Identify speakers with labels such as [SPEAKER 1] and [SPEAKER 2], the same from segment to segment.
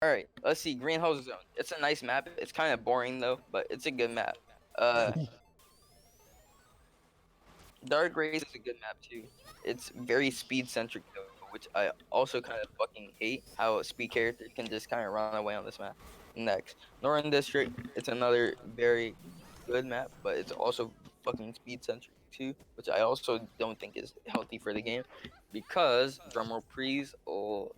[SPEAKER 1] Alright, let's see. Greenhouse Zone. It's a nice map. It's kind of boring though, but it's a good map. Dark Race is a good map too. It's very speed centric though, which I also kind of fucking hate. How a speed character can just kind of run away on this map. Next, Northern District. It's another very good map, but it's also fucking speed centric too, which I also don't think is healthy for the game, because drumroll please,
[SPEAKER 2] Oh,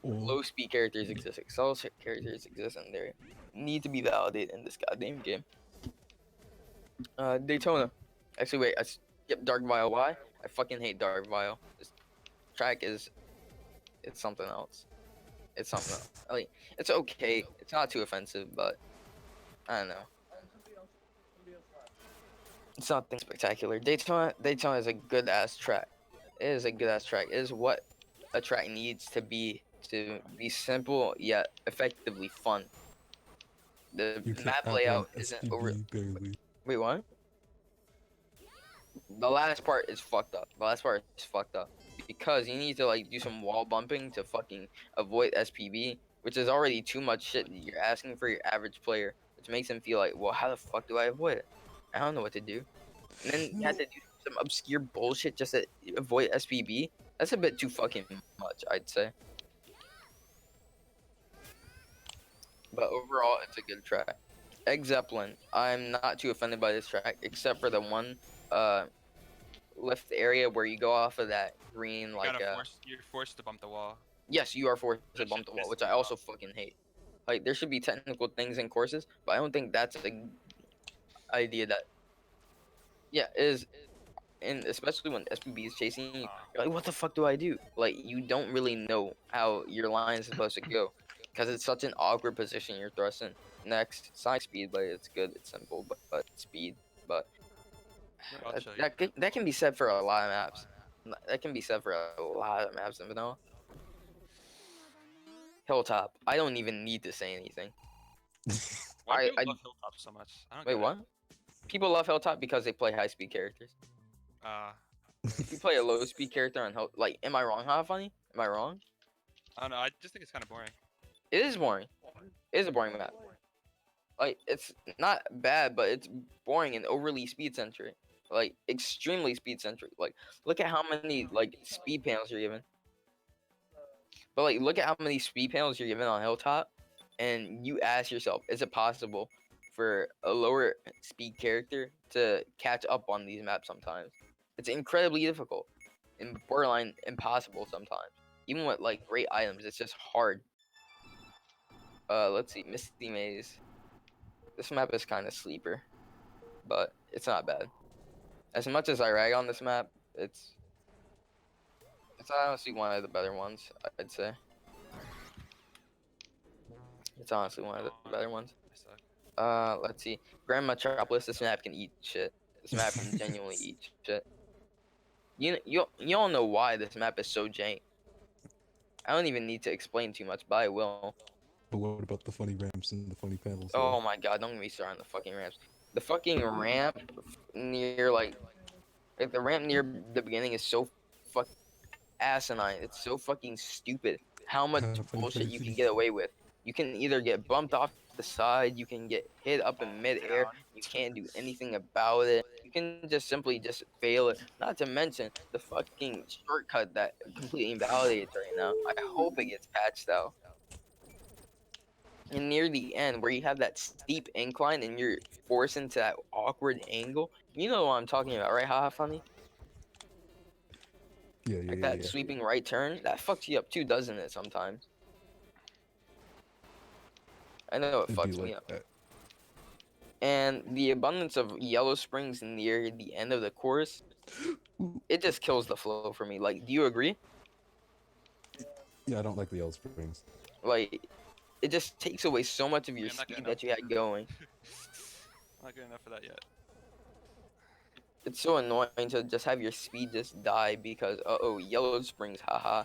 [SPEAKER 1] low speed characters exist, excel characters exist, and they need to be validated in this goddamn game. Daytona. Actually, wait, I skipped Dark Vial. Why? I fucking hate Dark Vial. This track is, it's something else. It's something else. Like, it's okay. It's not too offensive, but I don't know. It's nothing spectacular. Daytona is a good ass track. It is a good ass track. It is what a track needs to be simple yet effectively fun. The
[SPEAKER 2] you can't
[SPEAKER 1] map
[SPEAKER 2] outrun
[SPEAKER 1] layout isn't over.
[SPEAKER 2] SPB barely.
[SPEAKER 1] Wait, what? The last part is fucked up. The last part is fucked up because you need to like do some wall bumping to fucking avoid SPB, which is already too much shit that you're asking for your average player, which makes him feel like, well, how the fuck do I avoid it? I don't know what to do. And then you have to do some obscure bullshit just to avoid SPB. That's a bit too fucking much, I'd say. But overall, it's a good track. Egg Zeppelin. I'm not too offended by this track, except for the one lift area where you go off of that green, like
[SPEAKER 3] You're forced to bump the wall.
[SPEAKER 1] yes, you are forced to
[SPEAKER 3] That
[SPEAKER 1] bump
[SPEAKER 3] shit
[SPEAKER 1] the wall,
[SPEAKER 3] pisses
[SPEAKER 1] which
[SPEAKER 3] me
[SPEAKER 1] I also
[SPEAKER 3] off.
[SPEAKER 1] fucking hate. Like, there should be technical things in courses, but I don't think that's a idea that, yeah, is, and especially when SPB is chasing you, you're like, what the fuck do I do? Like, you don't really know how your line is supposed to go, because it's such an awkward position you're thrust in. Next, side speed, but it's good, it's simple, but speed, but
[SPEAKER 3] I'll show you.
[SPEAKER 1] that can be said for a lot of maps. That can be said for a lot of maps in vanilla. Hilltop. I don't even need to say anything.
[SPEAKER 3] Why do
[SPEAKER 1] I
[SPEAKER 3] people love Hilltop so much? I don't
[SPEAKER 1] wait.
[SPEAKER 3] get it.
[SPEAKER 1] What? People love Hilltop because they play high speed characters.
[SPEAKER 3] Uh,
[SPEAKER 1] If you play a low speed character on Hill, like, am I wrong? How funny? Am I wrong?
[SPEAKER 3] I don't know. I just think it's kind of boring.
[SPEAKER 1] It is boring. It is a boring map. Like, it's not bad, but it's boring and overly speed centric. Like, extremely speed centric. Like, look at how many like speed panels you're given. But like, look at how many speed panels you're given on Hilltop, and you ask yourself, is it possible for a lower speed character to catch up on these maps sometimes? It's incredibly difficult and borderline impossible sometimes. Even with like great items, it's just hard. Let's see, Misty Maze. This map is kind of sleeper, but it's not bad. As much as I rag on this map, it's honestly one of the better ones, I'd say. It's honestly one of the better ones.
[SPEAKER 3] I suck.
[SPEAKER 1] Let's see. Grand Metropolis, this map can eat shit. This map can genuinely eat shit. You all know why this map is so jank. I don't even need to explain too much, but I will.
[SPEAKER 2] But what about the funny ramps and the funny panels, though?
[SPEAKER 1] Oh my god, don't get me started on the fucking ramps. The fucking ramp near like the ramp near the beginning is so fucking asinine. It's so fucking stupid. How much
[SPEAKER 2] Funny,
[SPEAKER 1] bullshit
[SPEAKER 2] funny,
[SPEAKER 1] you can
[SPEAKER 2] funny.
[SPEAKER 1] get away with. You can either get bumped off the side, you can get hit up in midair, you can't do anything about it. You can just simply just fail it. Not to mention the fucking shortcut that completely invalidates right now. I hope it gets patched out. And near the end, where you have that steep incline and you're forced into that awkward angle, you know what I'm talking about, right? Haha, funny.
[SPEAKER 2] Yeah, yeah,
[SPEAKER 1] Like
[SPEAKER 2] yeah,
[SPEAKER 1] that
[SPEAKER 2] yeah.
[SPEAKER 1] sweeping right turn, that fucks you up too, doesn't it? Sometimes. I know it
[SPEAKER 2] It'd be
[SPEAKER 1] fucks me
[SPEAKER 2] like
[SPEAKER 1] up.
[SPEAKER 2] that.
[SPEAKER 1] And the abundance of yellow springs near the end of the course, it just kills the flow for me. Like, do you agree?
[SPEAKER 2] Yeah, I don't like the yellow springs.
[SPEAKER 1] Like, it just takes away so much of your
[SPEAKER 3] I'm not good
[SPEAKER 1] speed
[SPEAKER 3] enough.
[SPEAKER 1] that you had going.
[SPEAKER 3] I'm not good enough for that yet.
[SPEAKER 1] It's so annoying to just have your speed just die because, uh-oh, yellow springs, haha,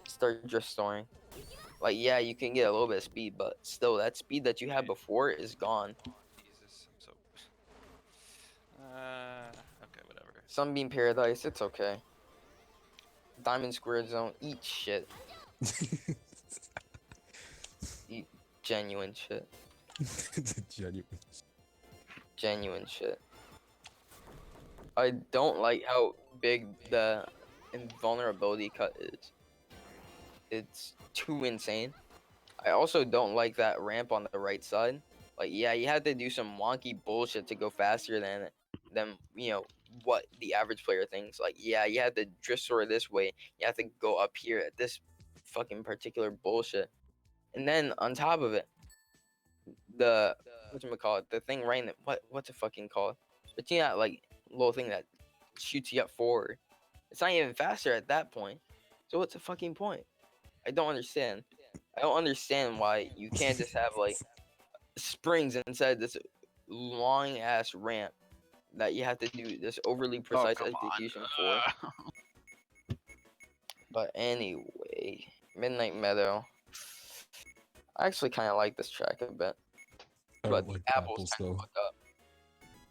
[SPEAKER 1] start just storing. Like, yeah, you can get a little bit of speed, but still, that speed that you had before is gone.
[SPEAKER 3] Jesus, I'm so. Okay, whatever.
[SPEAKER 1] Sunbeam Paradise, it's okay. Diamond Square Zone, eat shit. Genuine shit.
[SPEAKER 2] Genuine.
[SPEAKER 1] Genuine shit. I don't like how big the invulnerability cut is. It's too insane. I also don't like that ramp on the right side. Like, yeah, you had to do some wonky bullshit to go faster than what the average player thinks. Like, yeah, you had to drift sort of this way. You have to go up here at this fucking particular bullshit. And then on top of it, the whatchamacallit, the thing right in the, what's it fucking called? But you know that like little thing that shoots you up forward. It's not even faster at that point. So what's the fucking point? I don't understand. I don't understand why you can't just have like springs inside this long ass ramp that you have to do this overly precise execution for. But anyway, Midnight Meadow. I actually kind of like this track a bit,
[SPEAKER 2] I
[SPEAKER 1] but
[SPEAKER 2] don't
[SPEAKER 1] the
[SPEAKER 2] like
[SPEAKER 1] apples
[SPEAKER 2] apples
[SPEAKER 1] kind of
[SPEAKER 2] though.
[SPEAKER 1] fuck up.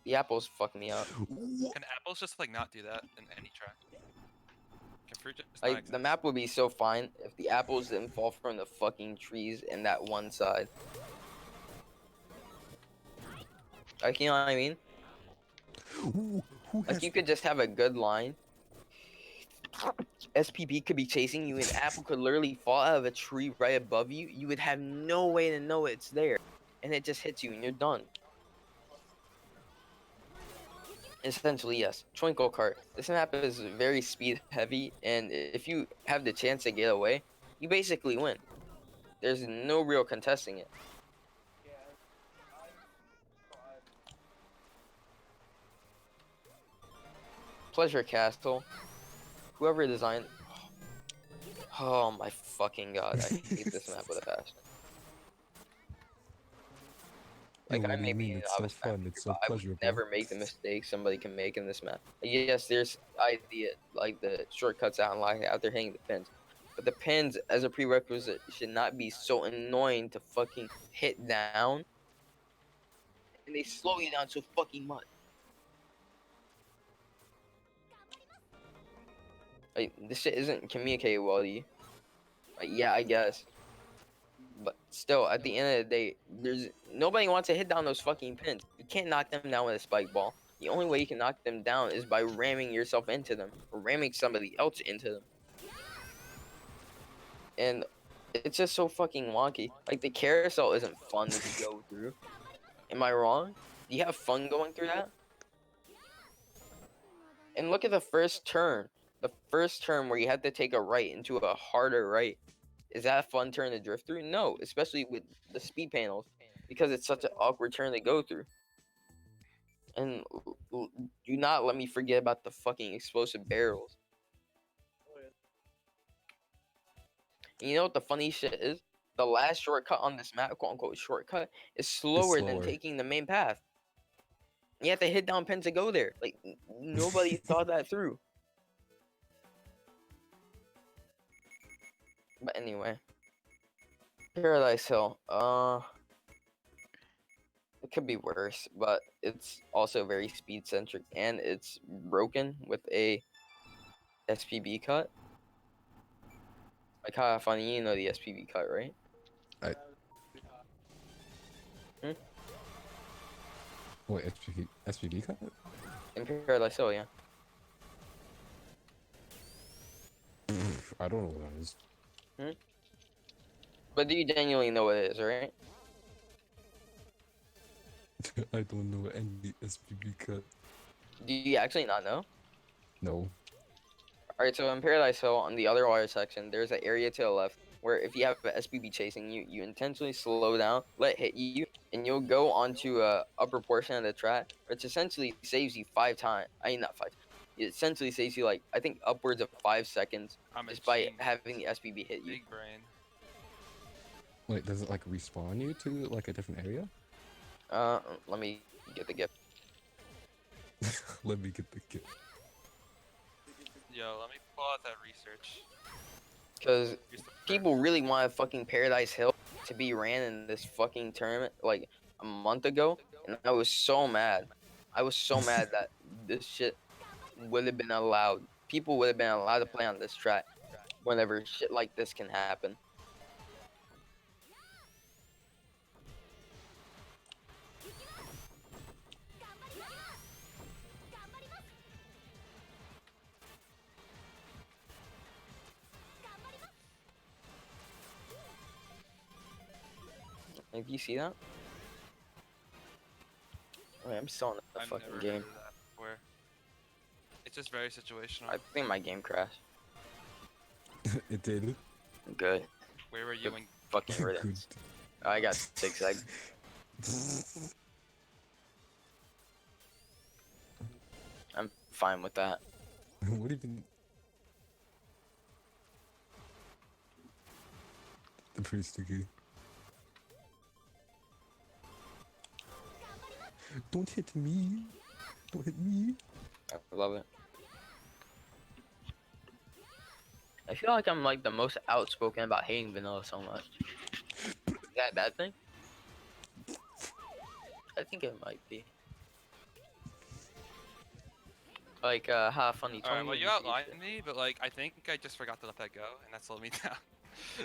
[SPEAKER 1] The apples fuck me up.
[SPEAKER 3] Can apples just like not do that in any track? Can fruit just not
[SPEAKER 1] Like the
[SPEAKER 3] exist?
[SPEAKER 1] map would be so fine if the apples didn't fall from the fucking trees in that one side. Like, you know what I mean?
[SPEAKER 2] Who
[SPEAKER 1] Like
[SPEAKER 2] has
[SPEAKER 1] you could just have a good line. SPB could be chasing you, and apple could literally fall out of a tree right above you. You would have no way to know it's there, and it just hits you, and you're done. Essentially, yes. Twinkle Cart. This map is very speed heavy, and if you have the chance to get away, you basically win. There's no real contesting it. Pleasure Castle. Whoever designed. Oh my fucking god, I hate this map with a passion.
[SPEAKER 2] Yo,
[SPEAKER 1] Like, I
[SPEAKER 2] what do
[SPEAKER 1] may
[SPEAKER 2] you
[SPEAKER 1] be
[SPEAKER 2] mean?
[SPEAKER 1] an
[SPEAKER 2] It's so
[SPEAKER 1] novice map
[SPEAKER 2] fun.
[SPEAKER 1] maker,
[SPEAKER 2] It's
[SPEAKER 1] but
[SPEAKER 2] so
[SPEAKER 1] I would
[SPEAKER 2] pleasurable.
[SPEAKER 1] never make the mistake somebody can make in this map. Yes, there's idea like the shortcuts out and like out there hitting the pins, but the pins as a prerequisite should not be so annoying to fucking hit down, and they slow you down so fucking much. Like, this shit isn't communicated well to you. Like, yeah, I guess. But still, at the end of the day, there's nobody wants to hit down those fucking pins. You can't knock them down with a spike ball. The only way you can knock them down is by ramming yourself into them or ramming somebody else into them. And it's just so fucking wonky. Like the carousel isn't fun to go through. Am I wrong? Do you have fun going through that? And look at the first turn. The first turn where you have to take a right into a harder right. Is that a fun turn to drift through? No, especially with the speed panels, because it's such an awkward turn to go through. And do not let me forget about the fucking explosive barrels. And you know what the funny shit is? The last shortcut on this map, quote unquote shortcut, is slower than taking the main path. You have to hit down pins to go there. Like nobody thought that through. But anyway, Paradise Hill. It could be worse, but it's also very speed centric, and it's broken with a SPB cut. Like how funny, you know the SPB cut, right?
[SPEAKER 2] I...
[SPEAKER 1] Hmm?
[SPEAKER 2] Wait, SPB cut?
[SPEAKER 1] In Paradise Hill, yeah.
[SPEAKER 2] I don't know what that is.
[SPEAKER 1] Hmm? But do you genuinely know what it is, right?
[SPEAKER 2] I don't know any SPB cut.
[SPEAKER 1] Do you actually not know?
[SPEAKER 2] No.
[SPEAKER 1] Alright, so in Paradise Hill, on the other water section, there's an area to the left where if you have an SPB chasing you, you intentionally slow down, let it hit you, and you'll go onto a upper portion of the track, which essentially saves you 5 times. I mean, not 5. It essentially saves you, like, I think upwards of 5 seconds
[SPEAKER 3] I'm a
[SPEAKER 1] just by
[SPEAKER 3] genius.
[SPEAKER 1] having the SPB hit you.
[SPEAKER 3] Big brain.
[SPEAKER 2] Wait, does it like respawn you to like a different area?
[SPEAKER 1] Let me get the gift.
[SPEAKER 2] Let me get the kit.
[SPEAKER 3] Yo, let me pull out that research.
[SPEAKER 1] Because
[SPEAKER 3] Here's the
[SPEAKER 1] people really want fucking Paradise Hill to be ran in this fucking tournament, like, a month ago, and I was so mad. I was so mad that this shit would have been allowed. People would have been allowed to play on this track whenever shit like this can happen. Like, you see that? Wait, I'm still in the
[SPEAKER 3] I've
[SPEAKER 1] fucking
[SPEAKER 3] never
[SPEAKER 1] game.
[SPEAKER 3] heard of that before. It's just very situational.
[SPEAKER 1] I think my game crashed.
[SPEAKER 2] It did.
[SPEAKER 1] Good.
[SPEAKER 3] Where were you when?
[SPEAKER 1] Fucking
[SPEAKER 2] Good.
[SPEAKER 1] riddance. I got 6 eggs. I'm fine with that.
[SPEAKER 2] What even? I'm pretty sticky. Don't hit me. Don't hit me.
[SPEAKER 1] I love it. I feel like I'm like the most outspoken about hating vanilla so much. Is that a bad thing? I think it might be. Like, ha, funny.
[SPEAKER 3] Alright,
[SPEAKER 1] Tony
[SPEAKER 3] well you
[SPEAKER 1] and
[SPEAKER 3] outlined
[SPEAKER 1] shit.
[SPEAKER 3] me, but like I think I just forgot to let that go, and that slowed me down.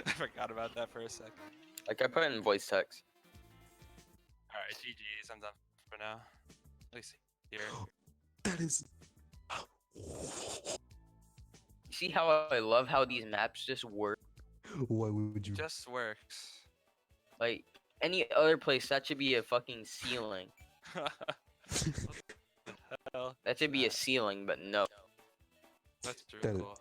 [SPEAKER 3] I forgot about that for a second.
[SPEAKER 1] Like, I put it in voice text.
[SPEAKER 3] Alright, GG's, I'm done for now. At least here.
[SPEAKER 2] That is.
[SPEAKER 1] See how I love how these maps just work?
[SPEAKER 2] Why would you?
[SPEAKER 3] Just works.
[SPEAKER 1] Like, any other place, that should be a fucking ceiling.
[SPEAKER 3] Hell,
[SPEAKER 1] That should be a ceiling, but no.
[SPEAKER 3] that's true.
[SPEAKER 2] That is-
[SPEAKER 3] Cool.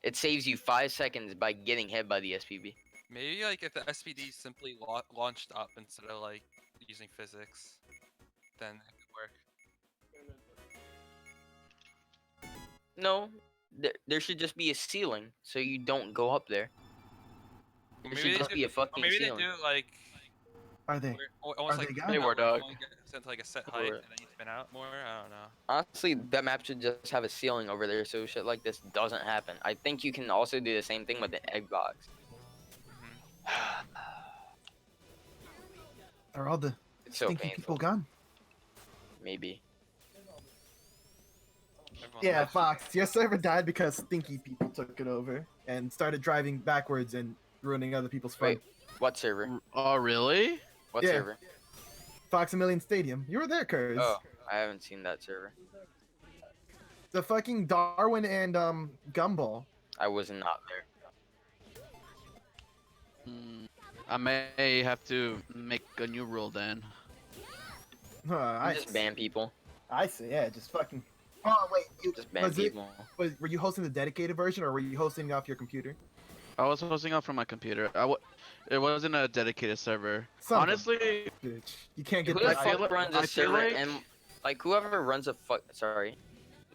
[SPEAKER 1] It saves you 5 seconds by getting hit by the SPB.
[SPEAKER 3] Maybe like if the SPD simply launched up instead of like using physics, then it could work.
[SPEAKER 1] No, there should just be a ceiling, so you don't go up there.
[SPEAKER 3] Or
[SPEAKER 1] There should just be a
[SPEAKER 3] or
[SPEAKER 1] fucking
[SPEAKER 3] maybe they
[SPEAKER 1] ceiling.
[SPEAKER 3] do like
[SPEAKER 4] Are they?
[SPEAKER 3] almost
[SPEAKER 4] Are
[SPEAKER 3] like
[SPEAKER 4] they
[SPEAKER 3] spin
[SPEAKER 4] gone?
[SPEAKER 3] out,
[SPEAKER 1] War
[SPEAKER 3] like,
[SPEAKER 1] dog.
[SPEAKER 3] you only get sent to like a set
[SPEAKER 1] Or-
[SPEAKER 3] height and then you spin out more. I don't know.
[SPEAKER 1] Honestly, that map should just have a ceiling over there, so shit like this doesn't happen. I think you can also do the same thing with the egg box.
[SPEAKER 4] Are all the
[SPEAKER 1] It's so
[SPEAKER 4] stinky
[SPEAKER 1] painful.
[SPEAKER 4] people gone?
[SPEAKER 1] Maybe.
[SPEAKER 3] Everyone's
[SPEAKER 4] Yeah,
[SPEAKER 3] like,
[SPEAKER 4] Fox. Your server died because stinky people took it over and started driving backwards and ruining other people's fun.
[SPEAKER 1] Wait. What server?
[SPEAKER 5] Oh, really?
[SPEAKER 1] What
[SPEAKER 4] Yeah.
[SPEAKER 1] server?
[SPEAKER 4] Fox a Million Stadium. You were there, Kurz.
[SPEAKER 1] Oh, I haven't seen that server.
[SPEAKER 4] The fucking Darwin and Gumball.
[SPEAKER 1] I was not there.
[SPEAKER 5] I may have to make a new rule then.
[SPEAKER 4] I
[SPEAKER 1] Just ban people.
[SPEAKER 4] I see. Yeah, just fucking. Oh wait, you
[SPEAKER 1] Just ban
[SPEAKER 4] was it?
[SPEAKER 1] people.
[SPEAKER 4] Were you hosting the dedicated version or were you hosting it off your computer?
[SPEAKER 5] I was hosting up from my computer. It wasn't a dedicated server.
[SPEAKER 4] Son of a
[SPEAKER 5] Honestly,
[SPEAKER 4] bitch. You can't
[SPEAKER 1] Who
[SPEAKER 4] get
[SPEAKER 1] the
[SPEAKER 4] that.
[SPEAKER 5] feel
[SPEAKER 1] fuck
[SPEAKER 5] like-
[SPEAKER 1] runs
[SPEAKER 5] I
[SPEAKER 1] a
[SPEAKER 5] feel
[SPEAKER 1] server
[SPEAKER 5] like-
[SPEAKER 1] and like whoever runs a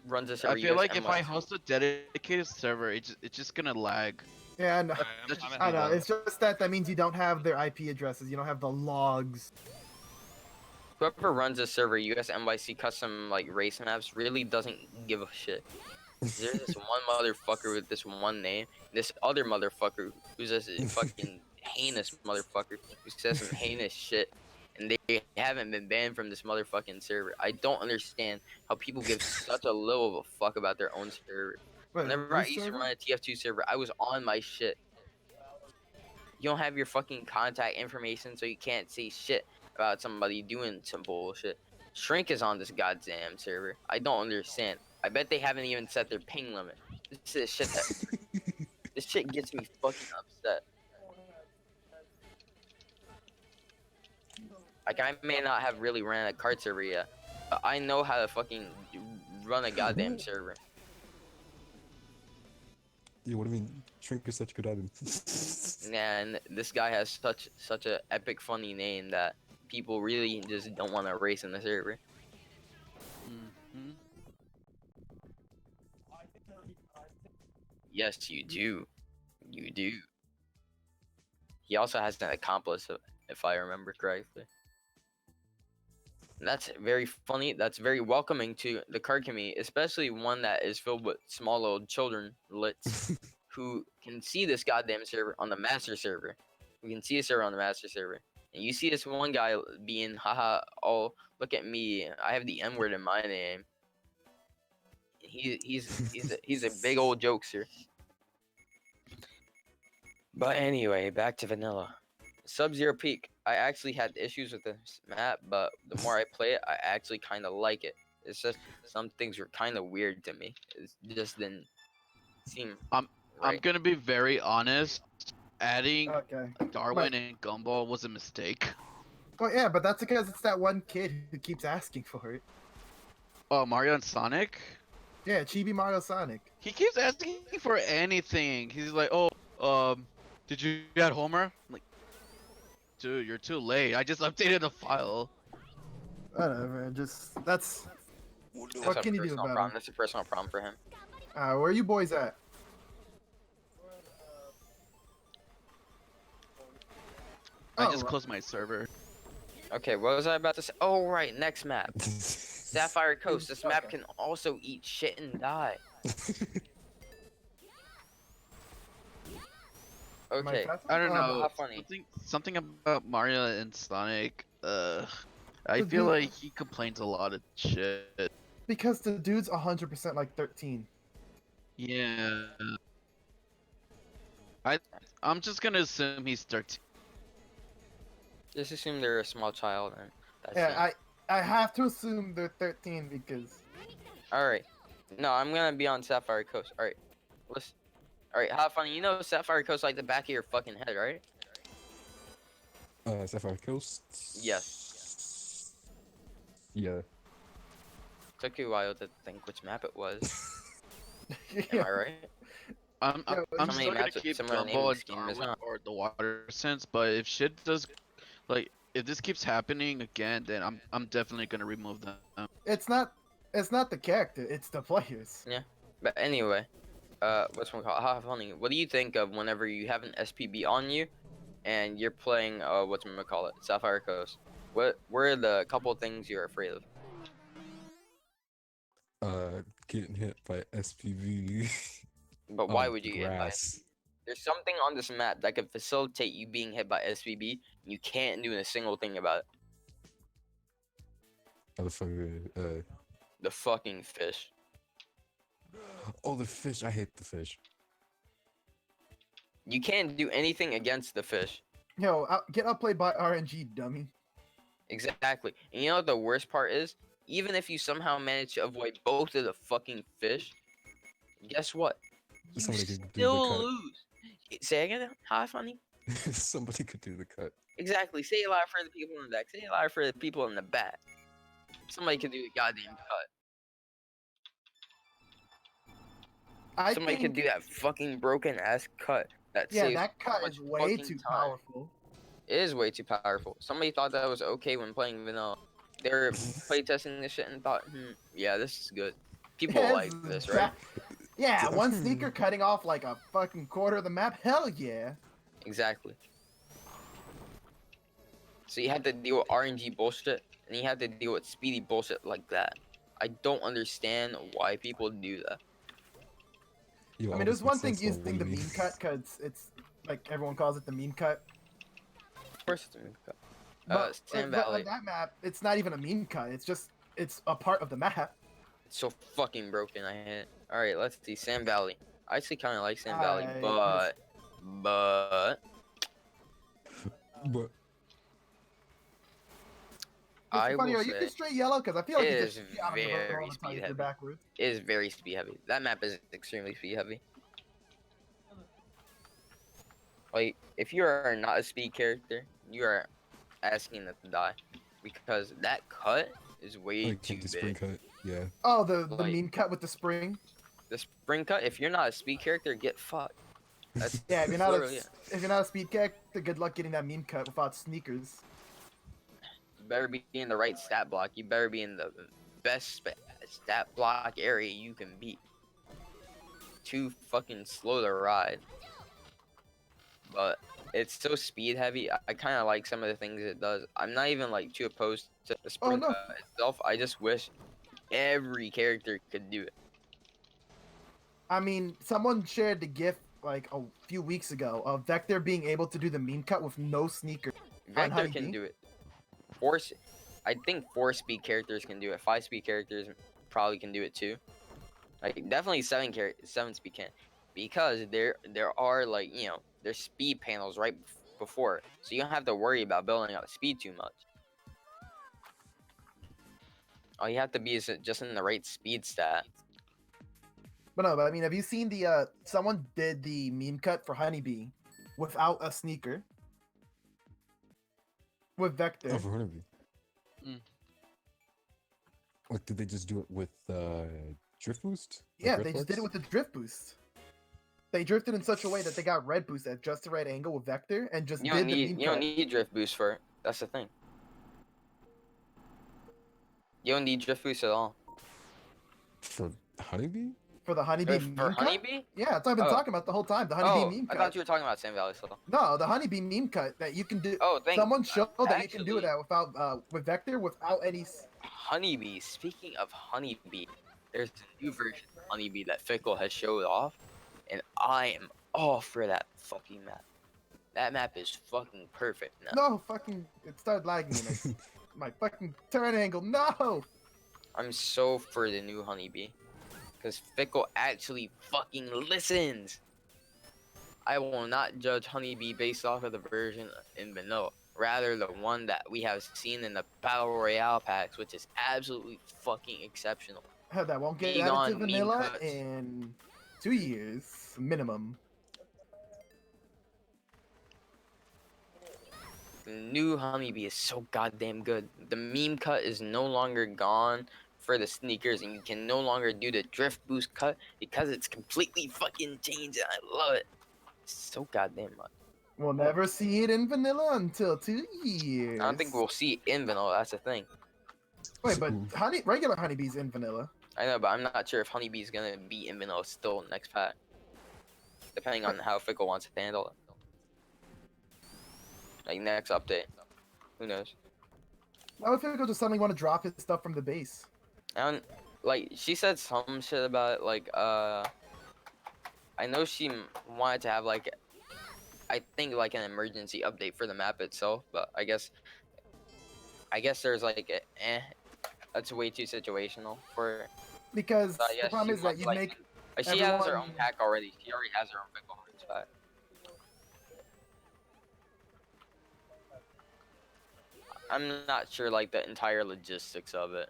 [SPEAKER 1] runs a server?
[SPEAKER 5] I feel like if I
[SPEAKER 1] USM
[SPEAKER 5] host a dedicated server, it's just gonna lag.
[SPEAKER 4] Yeah, no,
[SPEAKER 3] alright,
[SPEAKER 5] That's
[SPEAKER 3] I'm
[SPEAKER 5] just-
[SPEAKER 3] in
[SPEAKER 4] I know.
[SPEAKER 3] Halo.
[SPEAKER 4] It's just that means you don't have their IP addresses. You don't have the logs.
[SPEAKER 1] whoever runs a server, USMYC custom like race maps, really doesn't give a shit. There's this one motherfucker with this one name, this other motherfucker who's this fucking heinous motherfucker who says some heinous shit, and they haven't been banned from this motherfucking server. I don't understand how people give such a little of a fuck about their own server.
[SPEAKER 4] Wait,
[SPEAKER 1] Whenever I
[SPEAKER 4] whose
[SPEAKER 1] used to
[SPEAKER 4] server?
[SPEAKER 1] run a TF2 server, I was on my shit. You don't have your fucking contact information, so you can't say shit about somebody doing some bullshit. Shrink is on this goddamn server. I don't understand. I bet they haven't even set their ping limit. This is shit that this shit gets me fucking upset. Like, I may not have really ran a kart server yet, but I know how to fucking run a goddamn server.
[SPEAKER 2] Yeah, what do you mean? Shrink is such a good item.
[SPEAKER 1] And this guy has such a epic funny name that people really just don't want to race in the server.
[SPEAKER 5] Mhm.
[SPEAKER 1] Yes, you do. You do. He also has an accomplice, if I remember correctly. And that's very funny. That's very welcoming to the card community, especially one that is filled with small little children, lits, who can see this goddamn server on the master server. We can see a server on the master server. And you see this one guy being, haha, oh, look at me. I have the N word in my name. He's a big old jokester. But anyway, back to vanilla. Sub-Zero Peak. I actually had issues with this map, but the more I play it, I actually kind of like it. It's just some things were kind of weird to me. It just didn't seem
[SPEAKER 5] I'm
[SPEAKER 1] right.
[SPEAKER 5] gonna be very honest. adding
[SPEAKER 4] Okay.
[SPEAKER 5] Darwin and Gumball was a mistake.
[SPEAKER 4] Oh yeah, but that's because it's that one kid who keeps asking for it.
[SPEAKER 5] Oh, Mario and Sonic?
[SPEAKER 4] Yeah, Chibi Mario Sonic.
[SPEAKER 5] He keeps asking for anything. He's like, oh, did you add Homer? I'm like, dude, you're too late. I just updated the file.
[SPEAKER 4] Whatever, just that's
[SPEAKER 1] That's
[SPEAKER 4] what
[SPEAKER 1] a
[SPEAKER 4] can you do
[SPEAKER 1] personal
[SPEAKER 4] about
[SPEAKER 1] problem.
[SPEAKER 4] it?
[SPEAKER 1] That's a personal problem for him.
[SPEAKER 4] Where are you boys at?
[SPEAKER 5] I
[SPEAKER 4] Oh,
[SPEAKER 5] just closed my server.
[SPEAKER 1] Okay, what was I about to say? Oh, right, next map. Sapphire Coast. This map can also eat shit and die.
[SPEAKER 4] am I
[SPEAKER 1] Okay.
[SPEAKER 4] fast?
[SPEAKER 5] I don't
[SPEAKER 4] Oh,
[SPEAKER 5] know.
[SPEAKER 1] How funny.
[SPEAKER 5] Something about Mario and Sonic. I
[SPEAKER 4] The
[SPEAKER 5] feel
[SPEAKER 4] dude-
[SPEAKER 5] like he complains a lot of shit.
[SPEAKER 4] Because the dude's 100% like 13.
[SPEAKER 5] Yeah. I'm just gonna assume he's 13.
[SPEAKER 1] Just assume they're a small child and that's
[SPEAKER 4] Yeah,
[SPEAKER 1] it.
[SPEAKER 4] I have to assume they're 13 because
[SPEAKER 1] Alright. No, I'm gonna be on Sapphire Coast. Alright. Listen. Alright, how funny. You know Sapphire Coast like the back of your fucking head, right?
[SPEAKER 2] Sapphire Coast?
[SPEAKER 1] Yes.
[SPEAKER 2] Yeah.
[SPEAKER 1] Took you a while to think which map it was. Am
[SPEAKER 4] yeah,
[SPEAKER 1] I right?
[SPEAKER 5] I'm
[SPEAKER 4] Yeah,
[SPEAKER 5] I'm
[SPEAKER 1] so many
[SPEAKER 5] still gonna
[SPEAKER 1] maps with
[SPEAKER 5] keep
[SPEAKER 1] similar naming
[SPEAKER 5] Gumball and
[SPEAKER 1] scheme as
[SPEAKER 5] Darwin
[SPEAKER 1] well.
[SPEAKER 5] or the water sense, but if shit does, like, if this keeps happening again, then I'm definitely gonna remove them.
[SPEAKER 4] it's not the character, it's the players.
[SPEAKER 1] But anyway, what's one called? How funny. What do you think of whenever you have an SPB on you and you're playing whatchamacallit, Sapphire Coast? What are the couple things you're afraid of?
[SPEAKER 2] Getting hit by SPV.
[SPEAKER 1] But
[SPEAKER 2] on
[SPEAKER 1] why would you get hit by
[SPEAKER 2] grass.
[SPEAKER 1] There's something on this map that could facilitate you being hit by SPB, and you can't do a single thing about it.
[SPEAKER 2] Motherfucker,
[SPEAKER 1] The fucking fish.
[SPEAKER 2] oh, the fish. I hate the fish.
[SPEAKER 1] You can't do anything against the fish.
[SPEAKER 4] Yo, get outplayed by RNG, dummy.
[SPEAKER 1] Exactly. And you know what the worst part is? Even if you somehow manage to avoid both of the fucking fish, guess what? You
[SPEAKER 2] Somebody could do the
[SPEAKER 1] still
[SPEAKER 2] cut.
[SPEAKER 1] lose. Say again? How funny?
[SPEAKER 2] Somebody could do the cut.
[SPEAKER 1] Exactly. Say it loud for the people in the back. Say it loud for the people in the back. Somebody could do the goddamn cut.
[SPEAKER 4] I
[SPEAKER 1] Somebody
[SPEAKER 4] think,
[SPEAKER 1] could do that fucking broken ass cut. That
[SPEAKER 4] yeah,
[SPEAKER 1] saves
[SPEAKER 4] that cut
[SPEAKER 1] much
[SPEAKER 4] is way
[SPEAKER 1] fucking
[SPEAKER 4] too
[SPEAKER 1] time.
[SPEAKER 4] powerful.
[SPEAKER 1] It is way too powerful. Somebody thought that was okay when playing vanilla. They were playtesting this shit and thought, yeah, this is good. People
[SPEAKER 4] Yes,
[SPEAKER 1] like this, right?
[SPEAKER 4] Yeah, one sneaker cutting off like a fucking quarter of the map. Hell yeah.
[SPEAKER 1] Exactly. So you had to deal with RNG bullshit, and you had to deal with speedy bullshit like that. I don't understand why people do that.
[SPEAKER 2] Yo,
[SPEAKER 4] I
[SPEAKER 2] all
[SPEAKER 4] mean,
[SPEAKER 2] this
[SPEAKER 4] there's one
[SPEAKER 2] makes
[SPEAKER 4] thing
[SPEAKER 2] sense so
[SPEAKER 4] using the
[SPEAKER 2] wavy.
[SPEAKER 4] meme cut because it's like everyone calls it the meme cut.
[SPEAKER 1] Of course it's a meme cut.
[SPEAKER 4] But,
[SPEAKER 1] Sand
[SPEAKER 4] but
[SPEAKER 1] Valley.
[SPEAKER 4] on that map, it's not even a meme cut. It's a part of the map.
[SPEAKER 1] It's so fucking broken. I hate it. Alright, let's see. Sand Valley. I actually kind of like Sand Valley,
[SPEAKER 4] I
[SPEAKER 1] but
[SPEAKER 2] But
[SPEAKER 1] I
[SPEAKER 4] Mr. Funny,
[SPEAKER 1] will
[SPEAKER 4] are you
[SPEAKER 1] say
[SPEAKER 4] straight yellow? Because I feel like
[SPEAKER 1] it
[SPEAKER 4] you
[SPEAKER 1] is
[SPEAKER 4] just shoot out of the road
[SPEAKER 1] very
[SPEAKER 4] all the time
[SPEAKER 1] speed
[SPEAKER 4] if you're
[SPEAKER 1] heavy.
[SPEAKER 4] backwards.
[SPEAKER 1] it is very speed heavy. That map is extremely speed heavy. Like, if you are not a speed character, you are asking them to die. Because that cut is way
[SPEAKER 2] like
[SPEAKER 1] too
[SPEAKER 2] the spring
[SPEAKER 1] big.
[SPEAKER 2] cut. Yeah.
[SPEAKER 4] Oh, the
[SPEAKER 1] Like-
[SPEAKER 4] meme cut with the spring.
[SPEAKER 1] The spring cut, if you're not a speed character, get fucked. That's
[SPEAKER 4] Yeah, if you're not
[SPEAKER 1] literally
[SPEAKER 4] a,
[SPEAKER 1] it.
[SPEAKER 4] if you're not a speed character, good luck getting that meme cut without sneakers.
[SPEAKER 1] You better be in the right stat block. You better be in the best stat block area you can be. Too fucking slow to ride. But it's so speed heavy. I kind of like some of the things it does. I'm not even like too opposed to the spring
[SPEAKER 4] no.
[SPEAKER 1] cut itself. I just wish every character could do it.
[SPEAKER 4] I mean, someone shared the GIF like a few weeks ago of Vector being able to do the meme cut with no sneaker.
[SPEAKER 1] Vector
[SPEAKER 4] Honeybee?
[SPEAKER 1] can do it. I think 4-speed characters can do it. 5-speed characters probably can do it too. Like definitely 7-speed can, because there are like there's speed panels right before it, so you don't have to worry about building up speed too much. All you have to be is just in the right speed stat.
[SPEAKER 4] But I mean, have you seen the someone did the meme cut for Honeybee, without a sneaker. With Vector.
[SPEAKER 2] Oh, for Honeybee.
[SPEAKER 5] Mm.
[SPEAKER 2] What, did they just do it with drift boost? Like
[SPEAKER 4] Yeah,
[SPEAKER 2] red
[SPEAKER 4] they just did it
[SPEAKER 2] flags?
[SPEAKER 4] with the drift boost. They drifted in such a way that they got red boost at just the right angle with Vector and just
[SPEAKER 1] You
[SPEAKER 4] did
[SPEAKER 1] don't
[SPEAKER 4] the
[SPEAKER 1] need
[SPEAKER 4] beam
[SPEAKER 1] you don't
[SPEAKER 4] cut.
[SPEAKER 1] need drift boost for it. That's the thing. You don't need drift boost at all.
[SPEAKER 2] For Honeybee?
[SPEAKER 4] For the honeybee
[SPEAKER 1] For
[SPEAKER 4] meme cut?
[SPEAKER 1] Honeybee?
[SPEAKER 4] Yeah, that's what I've been
[SPEAKER 1] Oh.
[SPEAKER 4] talking about the whole time. The honeybee
[SPEAKER 1] Oh,
[SPEAKER 4] meme
[SPEAKER 1] I
[SPEAKER 4] cut.
[SPEAKER 1] thought you were talking about Sand Valley still.
[SPEAKER 4] No, the honeybee meme cut that you can do.
[SPEAKER 1] Oh, thank
[SPEAKER 4] Someone showed that you can do
[SPEAKER 1] actually-
[SPEAKER 4] that without with Vector without any.
[SPEAKER 1] Honeybee. Speaking of Honeybee, there's a new version of Honeybee that Fickle has showed off, and I am all for that fucking map. That map is fucking perfect now.
[SPEAKER 4] No, fucking, it started lagging and my fucking turn angle. No.
[SPEAKER 1] I'm so for the new Honeybee, because Fickle actually fucking listens. I will not judge Honeybee based off of the version in vanilla. Rather, the one that we have seen in the Battle Royale packs, which is absolutely fucking exceptional.
[SPEAKER 4] That won't get
[SPEAKER 1] Being
[SPEAKER 4] added
[SPEAKER 1] on
[SPEAKER 4] to
[SPEAKER 1] meme
[SPEAKER 4] vanilla
[SPEAKER 1] cuts.
[SPEAKER 4] in 2 years minimum.
[SPEAKER 1] The new Honeybee is so goddamn good. The meme cut is no longer gone for the sneakers, and you can no longer do the drift boost cut because it's completely fucking changed, and I love it. It's so goddamn much.
[SPEAKER 4] We'll never see it in vanilla until 2 years.
[SPEAKER 1] I don't think we'll see it in vanilla, that's the thing.
[SPEAKER 4] Wait, but regular honeybees in vanilla.
[SPEAKER 1] I know, but I'm not sure if Honeybee is gonna be in vanilla still next pack. Depending on how Fickle wants to handle it. Like next update. Who knows?
[SPEAKER 4] Why would Fickle just suddenly want to drop his stuff from the base?
[SPEAKER 1] I don't, like, she said some shit about it, like, I know she wanted to have, like, I think, like, an emergency update for the map itself, but I guess there's, like, that's way too situational for her.
[SPEAKER 4] Because
[SPEAKER 1] So I
[SPEAKER 4] the
[SPEAKER 1] guess
[SPEAKER 4] problem
[SPEAKER 1] she
[SPEAKER 4] is that
[SPEAKER 1] wants,
[SPEAKER 4] you
[SPEAKER 1] like,
[SPEAKER 4] make
[SPEAKER 1] She has her
[SPEAKER 4] everyone-
[SPEAKER 1] own pack already. She already has her own Fickle Hearts pack. I'm not sure, like, the entire logistics of it.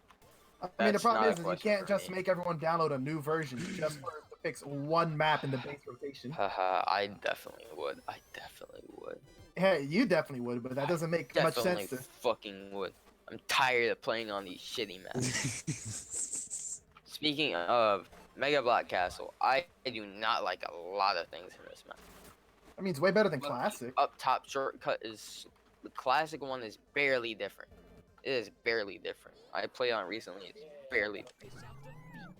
[SPEAKER 4] I mean, the
[SPEAKER 1] That's
[SPEAKER 4] problem
[SPEAKER 1] not a
[SPEAKER 4] is you
[SPEAKER 1] question
[SPEAKER 4] can't
[SPEAKER 1] for
[SPEAKER 4] just
[SPEAKER 1] me.
[SPEAKER 4] make everyone download a new version just for it to fix one map in the base rotation.
[SPEAKER 1] Haha, I definitely would. I definitely would.
[SPEAKER 4] Hey, you definitely would, but that doesn't make much
[SPEAKER 1] Definitely
[SPEAKER 4] sense.
[SPEAKER 1] fucking would. I'm tired of playing on these shitty maps. Speaking of Mega Black Castle, I do not like a lot of things in this map.
[SPEAKER 4] I mean, it's way better than
[SPEAKER 1] But
[SPEAKER 4] classic.
[SPEAKER 1] Up top shortcut is the classic one is barely different. It is barely different. I played on it recently. It's barely different.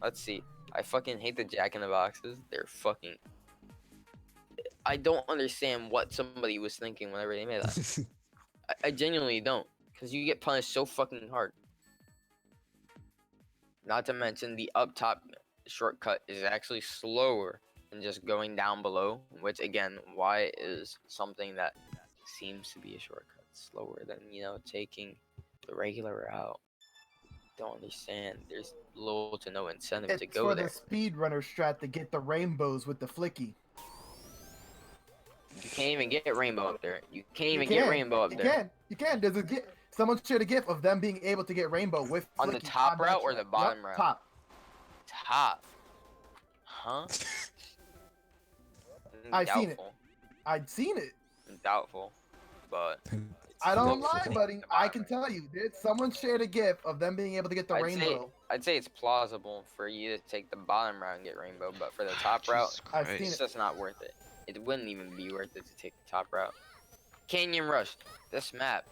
[SPEAKER 1] Let's see. I fucking hate the Jack in the Boxes. They're fucking. I don't understand what somebody was thinking whenever they made that. I genuinely don't, because you get punished so fucking hard. Not to mention the up top shortcut is actually slower than just going down below, which again, why is something that seems to be a shortcut slower than, you know, taking the regular route? Don't understand. There's little to no incentive to
[SPEAKER 4] It's
[SPEAKER 1] go
[SPEAKER 4] for
[SPEAKER 1] there.
[SPEAKER 4] the speedrunner strat to get the rainbows with the flicky.
[SPEAKER 1] You can't even get rainbow up there. You can't even
[SPEAKER 4] You
[SPEAKER 1] get
[SPEAKER 4] can.
[SPEAKER 1] rainbow up
[SPEAKER 4] You
[SPEAKER 1] there.
[SPEAKER 4] can. You can. There's a gif. Someone shared a gif of them being able to get rainbow with
[SPEAKER 1] On the
[SPEAKER 4] flicky
[SPEAKER 1] top
[SPEAKER 4] that
[SPEAKER 1] route or
[SPEAKER 4] track.
[SPEAKER 1] the bottom
[SPEAKER 4] Yup,
[SPEAKER 1] route?
[SPEAKER 4] Top.
[SPEAKER 1] Top. Huh?
[SPEAKER 4] I've seen it.
[SPEAKER 1] Doubtful.
[SPEAKER 4] I'd seen it.
[SPEAKER 1] Doubtful. But
[SPEAKER 4] I don't
[SPEAKER 2] Doubtful.
[SPEAKER 4] lie, buddy. I can tell you. Someone shared a gif of them being able to get the rainbow.
[SPEAKER 1] I'd say it's plausible for you to take the bottom route and get rainbow, but for the top route,
[SPEAKER 5] Jesus
[SPEAKER 4] I've
[SPEAKER 5] Christ.
[SPEAKER 4] seen
[SPEAKER 1] it's just not worth it. It wouldn't even be worth it to take the top route. Canyon Rush. This map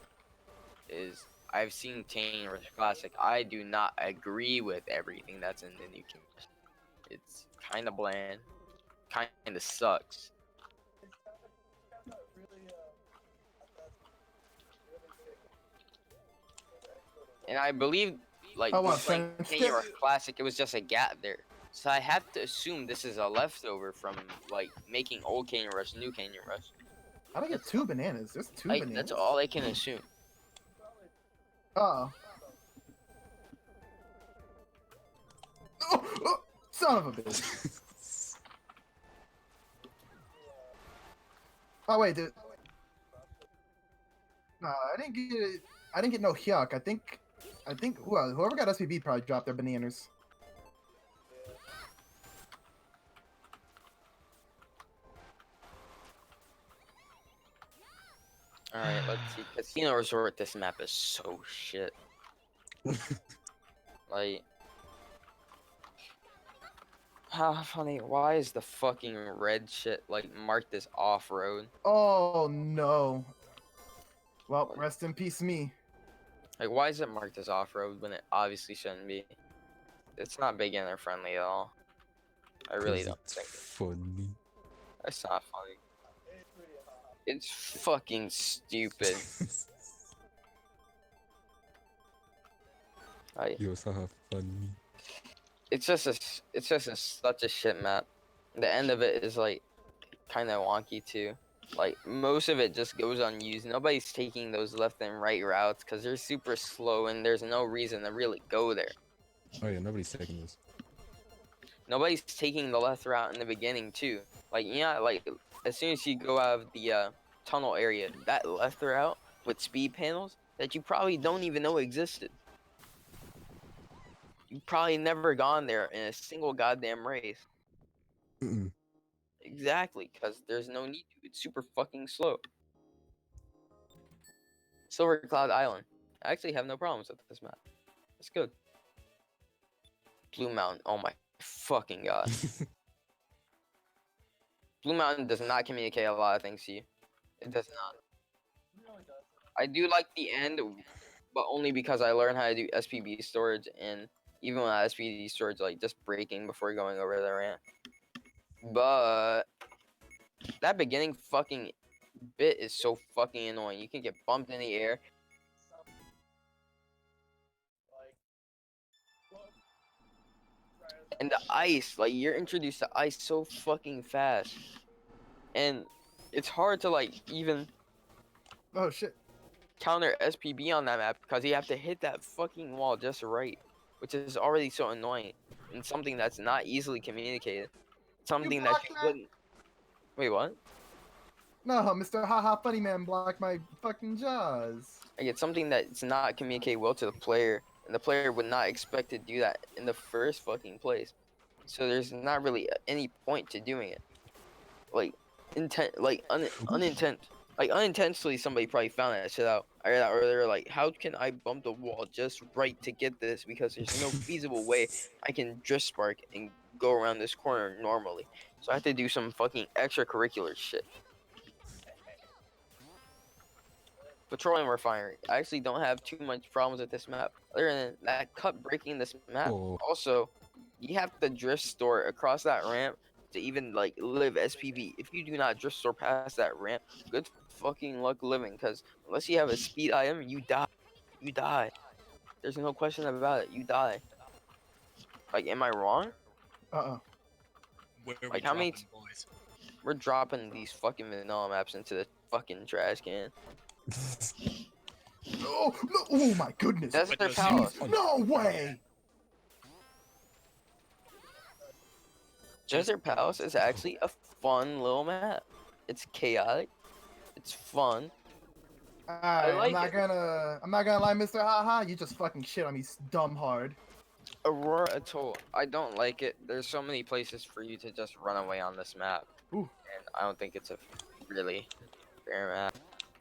[SPEAKER 1] is. I've seen Canyon Rush Classic. I do not agree with everything that's in the new Canyon Rush. It's kind of bland. Kind of sucks. And I believe, like,
[SPEAKER 4] Oh, what,
[SPEAKER 1] just like
[SPEAKER 4] French
[SPEAKER 1] Canyon
[SPEAKER 4] dip?
[SPEAKER 1] Rush Classic, it was just a gap there. So I have to assume this is a leftover from, like, making old Canyon Rush, new Canyon Rush.
[SPEAKER 4] How do I get 2 bananas? There's 2
[SPEAKER 1] Like,
[SPEAKER 4] bananas.
[SPEAKER 1] that's all I can assume.
[SPEAKER 4] Oh. Oh, son of a bitch. Oh wait, dude. No, I didn't get it. I didn't get no hyuk. I think whoever got SPB probably dropped their bananas.
[SPEAKER 1] Alright, let's see. Casino Resort, this map is so shit. Like, how funny. Why is the fucking red shit, like, marked as off-road?
[SPEAKER 4] Oh no. Well, rest in peace, me.
[SPEAKER 1] Like, why is it marked as off-road when it obviously shouldn't be? It's not beginner friendly at all. I really
[SPEAKER 2] 'Cause
[SPEAKER 1] don't
[SPEAKER 2] it's
[SPEAKER 1] think.
[SPEAKER 2] funny.
[SPEAKER 1] It's not funny. It's fucking stupid. Like,
[SPEAKER 2] Yo, Saha, funny.
[SPEAKER 1] it's just such a shit map. The end of it is like kind of wonky too. Like most of it just goes unused. Nobody's taking those left and right routes because they're super slow and there's no reason to really go there.
[SPEAKER 2] Oh yeah, nobody's taking this.
[SPEAKER 1] Nobody's taking the left route in the beginning too. Like yeah, like as soon as you go out of the tunnel area, that left route with speed panels that you probably don't even know existed. You've probably never gone there in a single goddamn race.
[SPEAKER 2] Mm-mm.
[SPEAKER 1] Exactly, because there's no need to. It's super fucking slow. Silver Cloud Island. I actually have no problems with this map. It's good. Blue Mountain. Oh my fucking god. Blue Mountain does not communicate a lot of things to you. It does not. I do like the end, but only because I learned how to do SPB storage, and even when SPB storage, like just braking before going over the ramp. But that beginning fucking bit is so fucking annoying. You can get bumped in the air. And the ice, like you're introduced to ice so fucking fast. And it's hard to like even
[SPEAKER 4] Oh shit.
[SPEAKER 1] counter SPB on that map because you have to hit that fucking wall just right, which is already so annoying and something that's not easily communicated. Something that
[SPEAKER 4] blocked
[SPEAKER 1] you
[SPEAKER 4] that?
[SPEAKER 1] wouldn't. Wait, what?
[SPEAKER 4] No, Mr. Haha Funny Man blocked my fucking jaws.
[SPEAKER 1] Like it's something that's not communicated well to the player, and the player would not expect to do that in the first fucking place. So there's not really any point to doing it. Like unintentionally, somebody probably found that shit out. I read that earlier. Like, how can I bump the wall just right to get this? Because there's no feasible way I can drift spark and go around this corner normally. So I have to do some fucking extracurricular shit. Petroleum refinery. I actually don't have too much problems with this map. Other than that cut breaking this map.
[SPEAKER 2] Oh.
[SPEAKER 1] Also, you have to drift store across that ramp to even like live SPV. If you do not drift store past that ramp, good fucking luck living. Cause unless you have a speed item, you die. You die. There's no question about it. You die. Like, am I wrong?
[SPEAKER 6] Where are we
[SPEAKER 1] Like, how many
[SPEAKER 6] dropping, boys?
[SPEAKER 1] We're dropping these fucking vanilla maps into the fucking trash can.
[SPEAKER 4] Oh no! Oh my goodness!
[SPEAKER 1] That's
[SPEAKER 6] But
[SPEAKER 1] their
[SPEAKER 6] those
[SPEAKER 1] palace.
[SPEAKER 4] No way!
[SPEAKER 1] Desert Palace is actually a fun little map. It's chaotic. It's fun.
[SPEAKER 4] Alright,
[SPEAKER 1] like
[SPEAKER 4] I'm not gonna lie, Mr. Haha. You just fucking shit on me dumb hard.
[SPEAKER 1] Aurora Atoll. I don't like it. There's so many places for you to just run away on this map.
[SPEAKER 4] Ooh.
[SPEAKER 1] And I don't think it's a really fair map.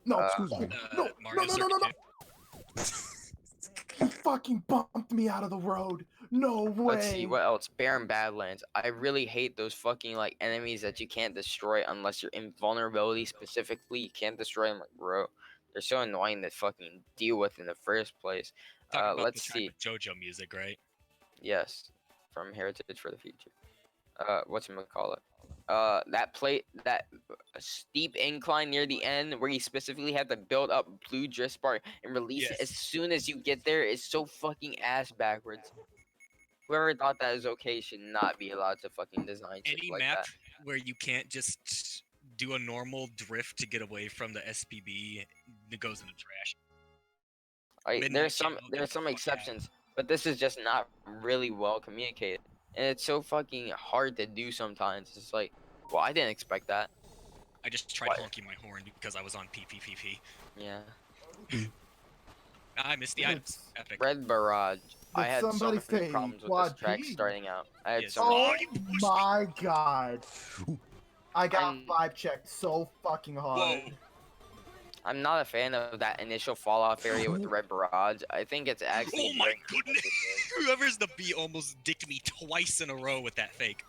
[SPEAKER 4] No,
[SPEAKER 1] Excuse
[SPEAKER 4] no,
[SPEAKER 1] me.
[SPEAKER 4] no,
[SPEAKER 6] Mario
[SPEAKER 4] no, no, no, no, no!
[SPEAKER 6] Circuit
[SPEAKER 4] You fucking bumped me out of the road. No way.
[SPEAKER 1] Let's see, what else? Barren Badlands. I really hate those fucking like enemies that you can't destroy unless you're in vulnerability specifically. You can't destroy them like bro. They're so annoying to fucking deal with in the first place.
[SPEAKER 6] Talking about
[SPEAKER 1] Let's
[SPEAKER 6] the track
[SPEAKER 1] see.
[SPEAKER 6] with JoJo music, right?
[SPEAKER 1] Yes, from Heritage for the Future. Whatchamacallit? That steep incline near the end where you specifically have to build up blue drift spark and release it as
[SPEAKER 6] Yes.
[SPEAKER 1] soon as you get there is so fucking ass backwards. Whoever thought that is okay should not be allowed to fucking design shit
[SPEAKER 6] Any
[SPEAKER 1] like
[SPEAKER 6] map
[SPEAKER 1] that.
[SPEAKER 6] where you can't just do a normal drift to get away from the SPB, it goes in the trash.
[SPEAKER 1] Like,
[SPEAKER 6] Midnight
[SPEAKER 1] there's some
[SPEAKER 6] Channel, get the fuck out.
[SPEAKER 1] exceptions, but this is just not really well communicated, and it's so fucking hard to do sometimes. It's like, well, I didn't expect that.
[SPEAKER 6] I just tried
[SPEAKER 1] What?
[SPEAKER 6] honking my horn because I was on PPPP.
[SPEAKER 1] Yeah.
[SPEAKER 6] I missed the items. Epic.
[SPEAKER 1] Red Barrage. I
[SPEAKER 4] Did
[SPEAKER 1] had so
[SPEAKER 4] somebody
[SPEAKER 1] many
[SPEAKER 4] say
[SPEAKER 1] problems with
[SPEAKER 4] quad
[SPEAKER 1] this track
[SPEAKER 4] P?
[SPEAKER 1] starting out. I had
[SPEAKER 6] Yes.
[SPEAKER 1] so
[SPEAKER 4] Oh
[SPEAKER 1] many.
[SPEAKER 6] you pushed
[SPEAKER 4] my god. I got
[SPEAKER 1] I'm-
[SPEAKER 4] vibe checked so fucking hard.
[SPEAKER 6] Whoa.
[SPEAKER 1] I'm not a fan of that initial fall off area with the red barrage. I think it's actually.
[SPEAKER 6] Oh my
[SPEAKER 1] very
[SPEAKER 6] goodness!
[SPEAKER 1] unnecessary.
[SPEAKER 6] Whoever's the B almost dicked me twice in a row with that fake.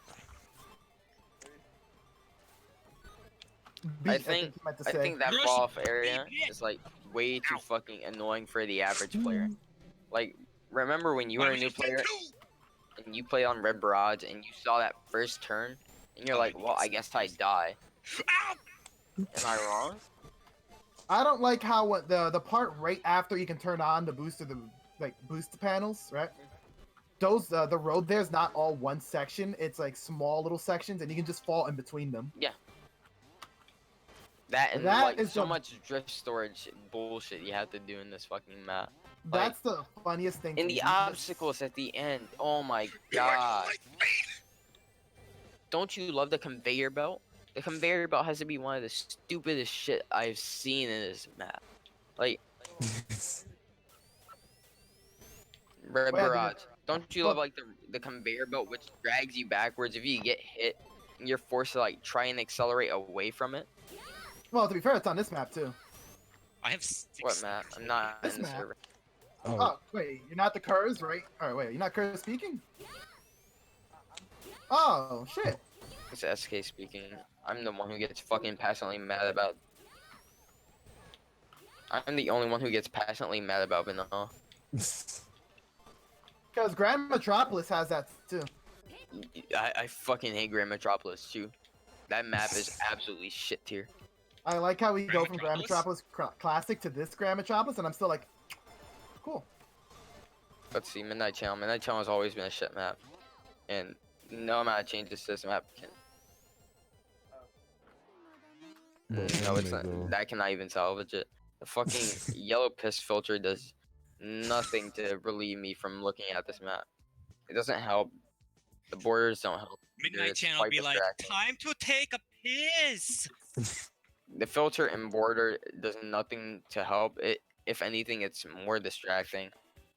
[SPEAKER 4] B,
[SPEAKER 1] I think
[SPEAKER 4] you meant to
[SPEAKER 1] I
[SPEAKER 4] say.
[SPEAKER 1] think that
[SPEAKER 6] Russian
[SPEAKER 1] fall off area
[SPEAKER 6] beat.
[SPEAKER 1] is like way too
[SPEAKER 6] Ow.
[SPEAKER 1] fucking annoying for the average player. Like, remember when you
[SPEAKER 6] Why
[SPEAKER 1] were a
[SPEAKER 6] would
[SPEAKER 1] new
[SPEAKER 6] you say
[SPEAKER 1] player
[SPEAKER 6] two?
[SPEAKER 1] and you played on red barrage and you saw that first turn and you're
[SPEAKER 6] Oh,
[SPEAKER 1] like,
[SPEAKER 6] it
[SPEAKER 1] well, I
[SPEAKER 6] gets
[SPEAKER 1] guess I die.
[SPEAKER 6] Ow!
[SPEAKER 1] Am I wrong?
[SPEAKER 4] I don't like how what the part right after you can turn on the booster, the boost panels, right? Those the road there's not all one section. It's like small little sections, and you can just fall in between them.
[SPEAKER 1] That and
[SPEAKER 4] That
[SPEAKER 1] like
[SPEAKER 4] is
[SPEAKER 1] so
[SPEAKER 4] the-
[SPEAKER 1] much drift storage bullshit you have to do in this fucking map.
[SPEAKER 4] That's the funniest thing.
[SPEAKER 1] In
[SPEAKER 4] to me.
[SPEAKER 1] the
[SPEAKER 4] You just-
[SPEAKER 1] obstacles at the end, oh my
[SPEAKER 6] You are
[SPEAKER 1] god.
[SPEAKER 6] my fate!
[SPEAKER 1] Don't you love the conveyor belt? The conveyor belt has to be one of the stupidest shit I've seen in this map. Like, Red
[SPEAKER 4] Well,
[SPEAKER 1] Barrage. Don't you love
[SPEAKER 4] well-
[SPEAKER 1] like the conveyor belt which drags you backwards if you get hit and you're forced to like try and accelerate away from it?
[SPEAKER 4] Well, to be fair, it's on this map too.
[SPEAKER 6] I have 6.
[SPEAKER 1] What map? I'm not
[SPEAKER 4] This
[SPEAKER 1] in the
[SPEAKER 4] map.
[SPEAKER 1] server.
[SPEAKER 2] Oh,
[SPEAKER 4] Oh, wait, you're not the Kurz, right? Alright, wait, you're not Kurz speaking? Oh, shit.
[SPEAKER 1] It's SK speaking. I'm the one who gets fucking passionately mad about. I'm the only one who gets passionately mad about vanilla.
[SPEAKER 4] Because Grand Metropolis has that too.
[SPEAKER 1] I fucking hate Grand Metropolis too. That map is absolutely shit tier.
[SPEAKER 4] I like how we go
[SPEAKER 6] Grand
[SPEAKER 4] from Grand
[SPEAKER 6] Metropolis?
[SPEAKER 4] Metropolis Classic to this Grand Metropolis, and I'm still like, cool.
[SPEAKER 1] Let's see, Midnight Channel. Midnight Channel has always been a shit map, and no amount of changes to this map can.
[SPEAKER 2] Bro,
[SPEAKER 1] No, it's not.
[SPEAKER 2] bro.
[SPEAKER 1] That cannot even salvage it. The fucking yellow piss filter does nothing to relieve me from looking at this map. It doesn't help. The borders don't help.
[SPEAKER 6] Midnight
[SPEAKER 1] It's
[SPEAKER 6] Channel
[SPEAKER 1] quite
[SPEAKER 6] be like,
[SPEAKER 1] distracting.
[SPEAKER 6] time to take a piss!
[SPEAKER 1] The filter and border does nothing to help it. If anything, it's more distracting.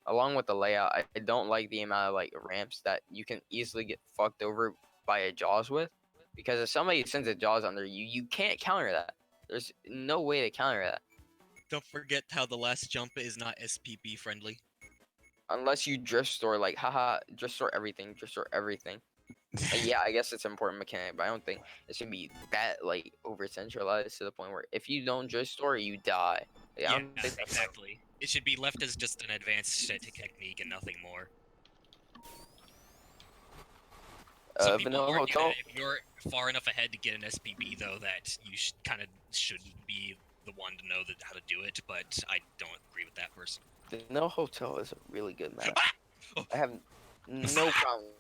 [SPEAKER 1] Along with the layout, I don't like the amount of like ramps that you can easily get fucked over by a Jaws with. Because if somebody sends a Jaws under you, you can't counter that. There's no way to counter that.
[SPEAKER 6] Don't forget how the last jump is not SPB friendly.
[SPEAKER 1] Unless you drift store, like, haha, drift store everything, drift store everything. Yeah, I guess it's an important mechanic, but I don't think it should be that, like, over-centralized to the point where if you don't drift store, you die. Like, I
[SPEAKER 6] Yeah,
[SPEAKER 1] don't think that's
[SPEAKER 6] exactly. It should be left as just an advanced technique and nothing more. Some people
[SPEAKER 1] Vanilla
[SPEAKER 6] argue
[SPEAKER 1] Hotel,
[SPEAKER 6] that if you're far enough ahead to get an SPB, though, that you kind of shouldn't be the one to know how to do it, but I don't agree with that person.
[SPEAKER 1] Vanilla Hotel is a really good map.
[SPEAKER 6] Oh.
[SPEAKER 1] I have no problem.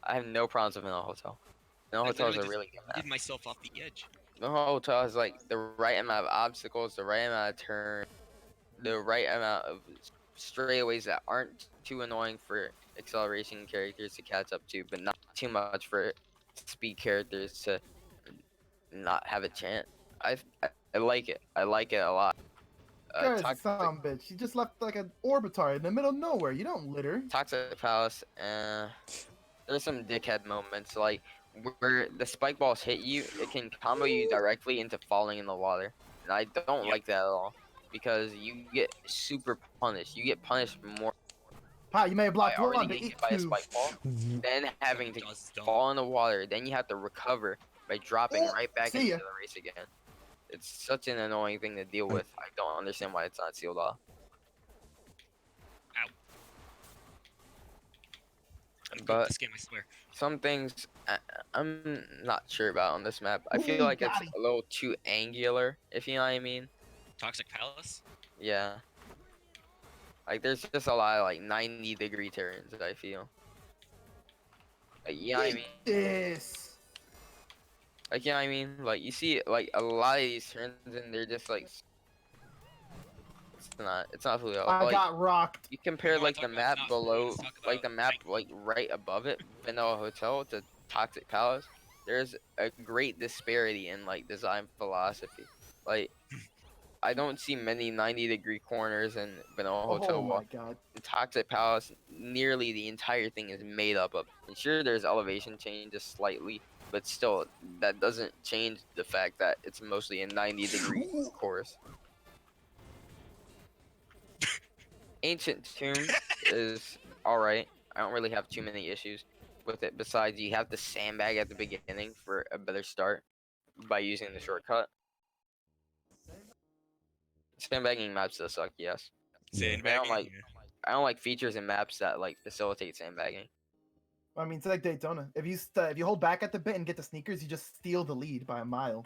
[SPEAKER 1] I have no problems with Vanilla Hotel. Vanilla
[SPEAKER 6] I
[SPEAKER 1] Hotel is a
[SPEAKER 6] literally
[SPEAKER 1] really good
[SPEAKER 6] just
[SPEAKER 1] map.
[SPEAKER 6] did myself off the edge.
[SPEAKER 1] Vanilla Hotel has like the right amount of obstacles, the right amount of turn, the right amount of straightaways that aren't too annoying for acceleration characters to catch up to, but not too much for speed characters to not have a chance. I like it. I like it a lot.
[SPEAKER 4] Kurz,
[SPEAKER 1] Toxic,
[SPEAKER 4] some bitch. You just left like an orbiter in the middle of nowhere. You don't litter.
[SPEAKER 1] Toxic Palace, there's some dickhead moments like where the spike balls hit you, it can combo you directly into falling in the water. And I don't
[SPEAKER 6] Yep.
[SPEAKER 1] like that at all because you get super punished. You get punished more
[SPEAKER 4] Ha, you may have
[SPEAKER 1] by
[SPEAKER 4] blocked
[SPEAKER 1] already
[SPEAKER 4] one, but
[SPEAKER 1] getting
[SPEAKER 4] eat
[SPEAKER 1] hit by a
[SPEAKER 4] two.
[SPEAKER 1] spike ball, then having to
[SPEAKER 6] Jaws dump.
[SPEAKER 1] fall in the water. Then you have to recover by dropping
[SPEAKER 4] Oh,
[SPEAKER 1] right back
[SPEAKER 4] see
[SPEAKER 1] into
[SPEAKER 4] ya.
[SPEAKER 1] the race again. It's such an annoying thing to deal with. I don't understand why it's not sealed off.
[SPEAKER 6] I'm good
[SPEAKER 1] But-
[SPEAKER 6] at this game, I swear.
[SPEAKER 1] Some things I'm not sure about on this map. I
[SPEAKER 4] Ooh,
[SPEAKER 1] feel like it's
[SPEAKER 4] got him.
[SPEAKER 1] a little too angular, if you know what I mean.
[SPEAKER 6] Toxic Palace?
[SPEAKER 1] Yeah. Like there's just a lot of like 90-degree turns that I feel. Like, you know what I mean?
[SPEAKER 4] This.
[SPEAKER 1] Like, you know what I mean? Like you see like a lot of these turns and they're just like it's not fully off.
[SPEAKER 4] I
[SPEAKER 1] Like,
[SPEAKER 4] got rocked.
[SPEAKER 1] you compare
[SPEAKER 6] You wanna
[SPEAKER 1] like the
[SPEAKER 6] talk about
[SPEAKER 1] map
[SPEAKER 6] not
[SPEAKER 1] below,
[SPEAKER 6] let's talk
[SPEAKER 1] like the
[SPEAKER 6] about
[SPEAKER 1] map
[SPEAKER 6] Michael.
[SPEAKER 1] like right above it, Vanilla Hotel to Toxic Palace. There's a great disparity in like design philosophy. Like I don't see many 90-degree corners in Vanilla Hotel.
[SPEAKER 4] Oh my
[SPEAKER 1] While
[SPEAKER 4] god.
[SPEAKER 1] in Toxic Palace, nearly the entire thing is made up of. And sure, there's elevation changes slightly, but still, that doesn't change the fact that it's mostly a 90-degree course. Ancient Tomb is alright. I don't really have too many issues with it. Besides, you have to sandbag at the beginning for a better start by using the shortcut. Sandbagging maps does suck, yes.
[SPEAKER 2] Yeah.
[SPEAKER 6] Sandbagging.
[SPEAKER 1] I don't like features in maps that like facilitate sandbagging.
[SPEAKER 4] I mean, it's like Daytona. If you hold back at the bit and get the sneakers, you just steal the lead by a mile.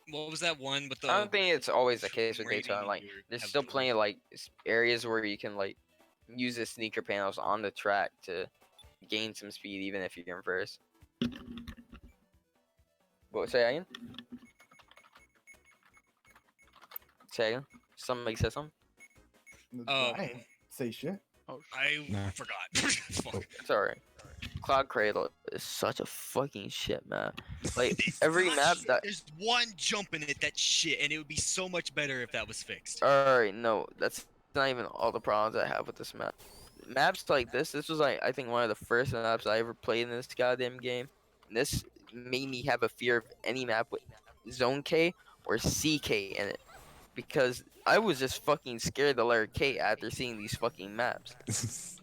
[SPEAKER 6] What was that one with the?
[SPEAKER 1] I don't think it's always the case with
[SPEAKER 6] rating
[SPEAKER 1] Daytona. Like,
[SPEAKER 6] you
[SPEAKER 1] there's
[SPEAKER 6] have
[SPEAKER 1] still
[SPEAKER 6] to-
[SPEAKER 1] plenty of like areas where you can like use the sneaker panels on the track to gain some speed, even if you're in first. What say again? Say again? Somebody said something?
[SPEAKER 4] I ain't say shit.
[SPEAKER 6] I
[SPEAKER 2] Nah.
[SPEAKER 6] forgot. Fuck.
[SPEAKER 1] It's alright. Cloud Cradle is such a fucking shit map. Like,
[SPEAKER 6] It's
[SPEAKER 1] every
[SPEAKER 6] not
[SPEAKER 1] map
[SPEAKER 6] shit,
[SPEAKER 1] that.
[SPEAKER 6] there's one jump in it that's shit, and it would be so much better if that was fixed.
[SPEAKER 1] Alright, no, that's not even all the problems I have with this map. Maps like this was like, I think one of the first maps I ever played in this goddamn game. And this made me have a fear of any map with Zone K or CK in it. Because I was just fucking scared to letter K after seeing these fucking maps.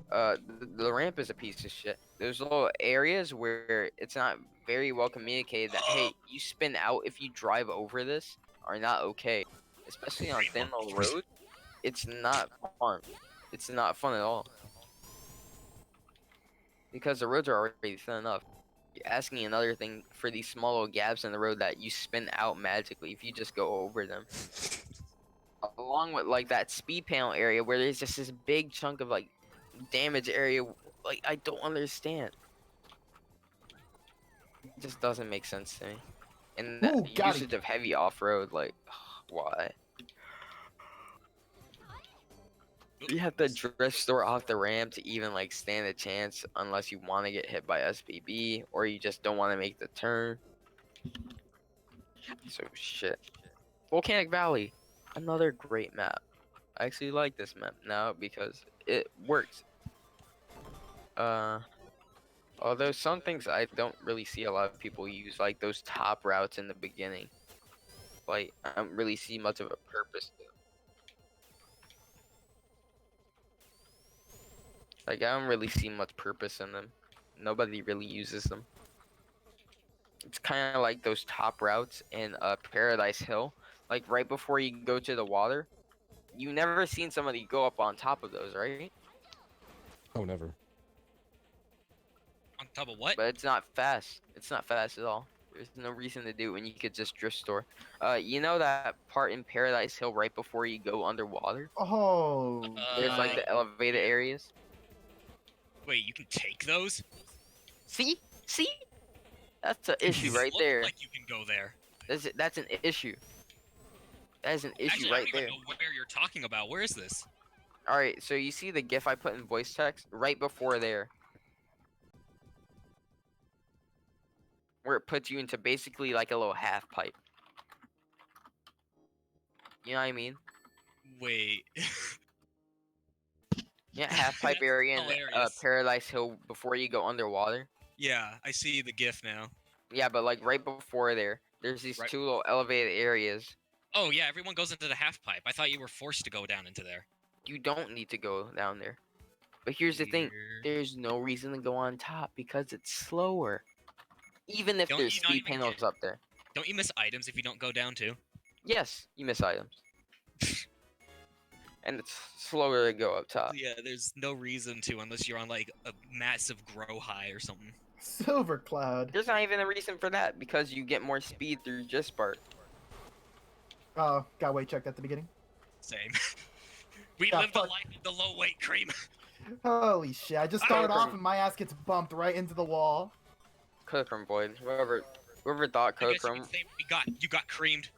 [SPEAKER 1] The ramp is a piece of shit. There's little areas where it's not very well communicated that, hey, you spin out if you drive over this are not okay. Especially on thin little roads. It's not fun. It's not fun at all. Because the roads are already thin enough. You're asking another thing for these small little gaps in the road that you spin out magically if you just go over them. Along with like that speed panel area where there's just this big chunk of like damage area, like I don't understand. It just doesn't make sense to me. And the
[SPEAKER 4] Ooh, got
[SPEAKER 1] usage of heavy off-road, like, why? You have to drift store off the ramp to even like stand a chance unless you want to get hit by SPB or you just don't want to make the turn. So shit. Volcanic Valley, another great map. I actually like this map now because it works. Although some things I don't really see a lot of people use, like those top routes in the beginning. Like, I don't really see much of a purpose to them. Like, I don't really see much purpose in them. Nobody really uses them. It's kind of like those top routes in Paradise Hill. Like, right before you go to the water. You never seen somebody go up on top of those, right?
[SPEAKER 2] Oh, never.
[SPEAKER 6] On top of what?
[SPEAKER 1] But it's not fast. It's not fast at all. There's no reason to do it when you could just drift store. You know that part in Paradise Hill right before you go underwater?
[SPEAKER 4] Oh,
[SPEAKER 1] There's like
[SPEAKER 6] Uh,
[SPEAKER 1] the elevated areas.
[SPEAKER 6] Wait, you can take those?
[SPEAKER 1] See? See? That's an issue
[SPEAKER 6] Does it
[SPEAKER 1] right
[SPEAKER 6] look
[SPEAKER 1] there.
[SPEAKER 6] Like you can go there.
[SPEAKER 1] That's an issue. That is an issue
[SPEAKER 6] Actually,
[SPEAKER 1] right
[SPEAKER 6] I don't
[SPEAKER 1] there.
[SPEAKER 6] even know where you're talking about. Where is this?
[SPEAKER 1] Alright, so you see the GIF I put in voice text? Right before there. Where it puts you into basically like a little half pipe. You know what I mean?
[SPEAKER 6] Wait.
[SPEAKER 1] Yeah, half pipe
[SPEAKER 6] That's
[SPEAKER 1] area in
[SPEAKER 6] hilarious.
[SPEAKER 1] Paradise Hill before you go underwater.
[SPEAKER 6] Yeah, I see the GIF now.
[SPEAKER 1] Yeah, but like right before there, there's these
[SPEAKER 6] Right.
[SPEAKER 1] two little elevated areas.
[SPEAKER 6] Oh yeah, everyone goes into the half pipe. I thought you were forced to go down into there.
[SPEAKER 1] You don't need to go down there. But here's the thing,
[SPEAKER 6] Weird.
[SPEAKER 1] there's no reason to go on top because it's slower. Even if
[SPEAKER 6] Don't
[SPEAKER 1] there's
[SPEAKER 6] you not
[SPEAKER 1] speed
[SPEAKER 6] even
[SPEAKER 1] panels
[SPEAKER 6] get-
[SPEAKER 1] up there.
[SPEAKER 6] Don't you miss items if you don't go down too?
[SPEAKER 1] Yes, you miss items. And it's slower to go up top.
[SPEAKER 6] Yeah, there's no reason to unless you're on like a massive grow high or something.
[SPEAKER 4] Silver Cloud.
[SPEAKER 1] There's not even a reason for that because you get more speed through just part.
[SPEAKER 4] Oh, got weight checked at the beginning.
[SPEAKER 6] Same. We
[SPEAKER 4] Yeah,
[SPEAKER 6] live the
[SPEAKER 4] fuck.
[SPEAKER 6] life of the low weight cream.
[SPEAKER 4] Holy shit! I just
[SPEAKER 6] I
[SPEAKER 4] started
[SPEAKER 1] don't
[SPEAKER 4] off
[SPEAKER 1] know.
[SPEAKER 4] and my ass gets bumped right into the wall.
[SPEAKER 1] Kodachrome Void. Whoever thought
[SPEAKER 6] I guess you
[SPEAKER 1] Kodachrome,
[SPEAKER 6] could say you got creamed.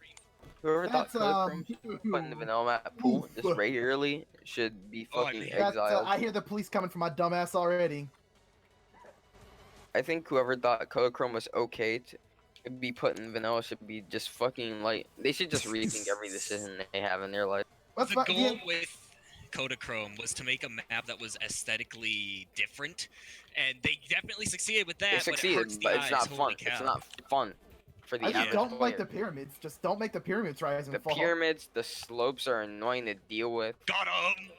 [SPEAKER 1] whoever thought
[SPEAKER 4] That's
[SPEAKER 1] Kodachrome put in the vanilla map pool just
[SPEAKER 4] oof.
[SPEAKER 1] regularly should be
[SPEAKER 6] Oh, I
[SPEAKER 1] fucking
[SPEAKER 6] mean-
[SPEAKER 4] That's,
[SPEAKER 1] exiled.
[SPEAKER 4] I hear the police coming for my dumbass already.
[SPEAKER 1] I think whoever thought Kodachrome was okay to be put in vanilla should be just fucking like they should just rethink every decision they have in their life.
[SPEAKER 4] What's
[SPEAKER 6] The
[SPEAKER 4] my
[SPEAKER 6] goal
[SPEAKER 4] yeah,
[SPEAKER 6] with Kodachrome was to make a map that was aesthetically different, and they definitely succeeded with
[SPEAKER 1] They
[SPEAKER 6] that. But it
[SPEAKER 1] succeeded,
[SPEAKER 6] hurts the
[SPEAKER 1] but it's
[SPEAKER 6] eyes.
[SPEAKER 1] not
[SPEAKER 6] Holy
[SPEAKER 1] fun.
[SPEAKER 6] cow.
[SPEAKER 1] It's not fun for the
[SPEAKER 4] I just
[SPEAKER 1] average
[SPEAKER 4] don't like
[SPEAKER 1] player.
[SPEAKER 4] the pyramids. Just don't make the pyramids rise and
[SPEAKER 1] The
[SPEAKER 4] fall.
[SPEAKER 1] pyramids, the slopes are annoying to deal with.
[SPEAKER 6] Got him.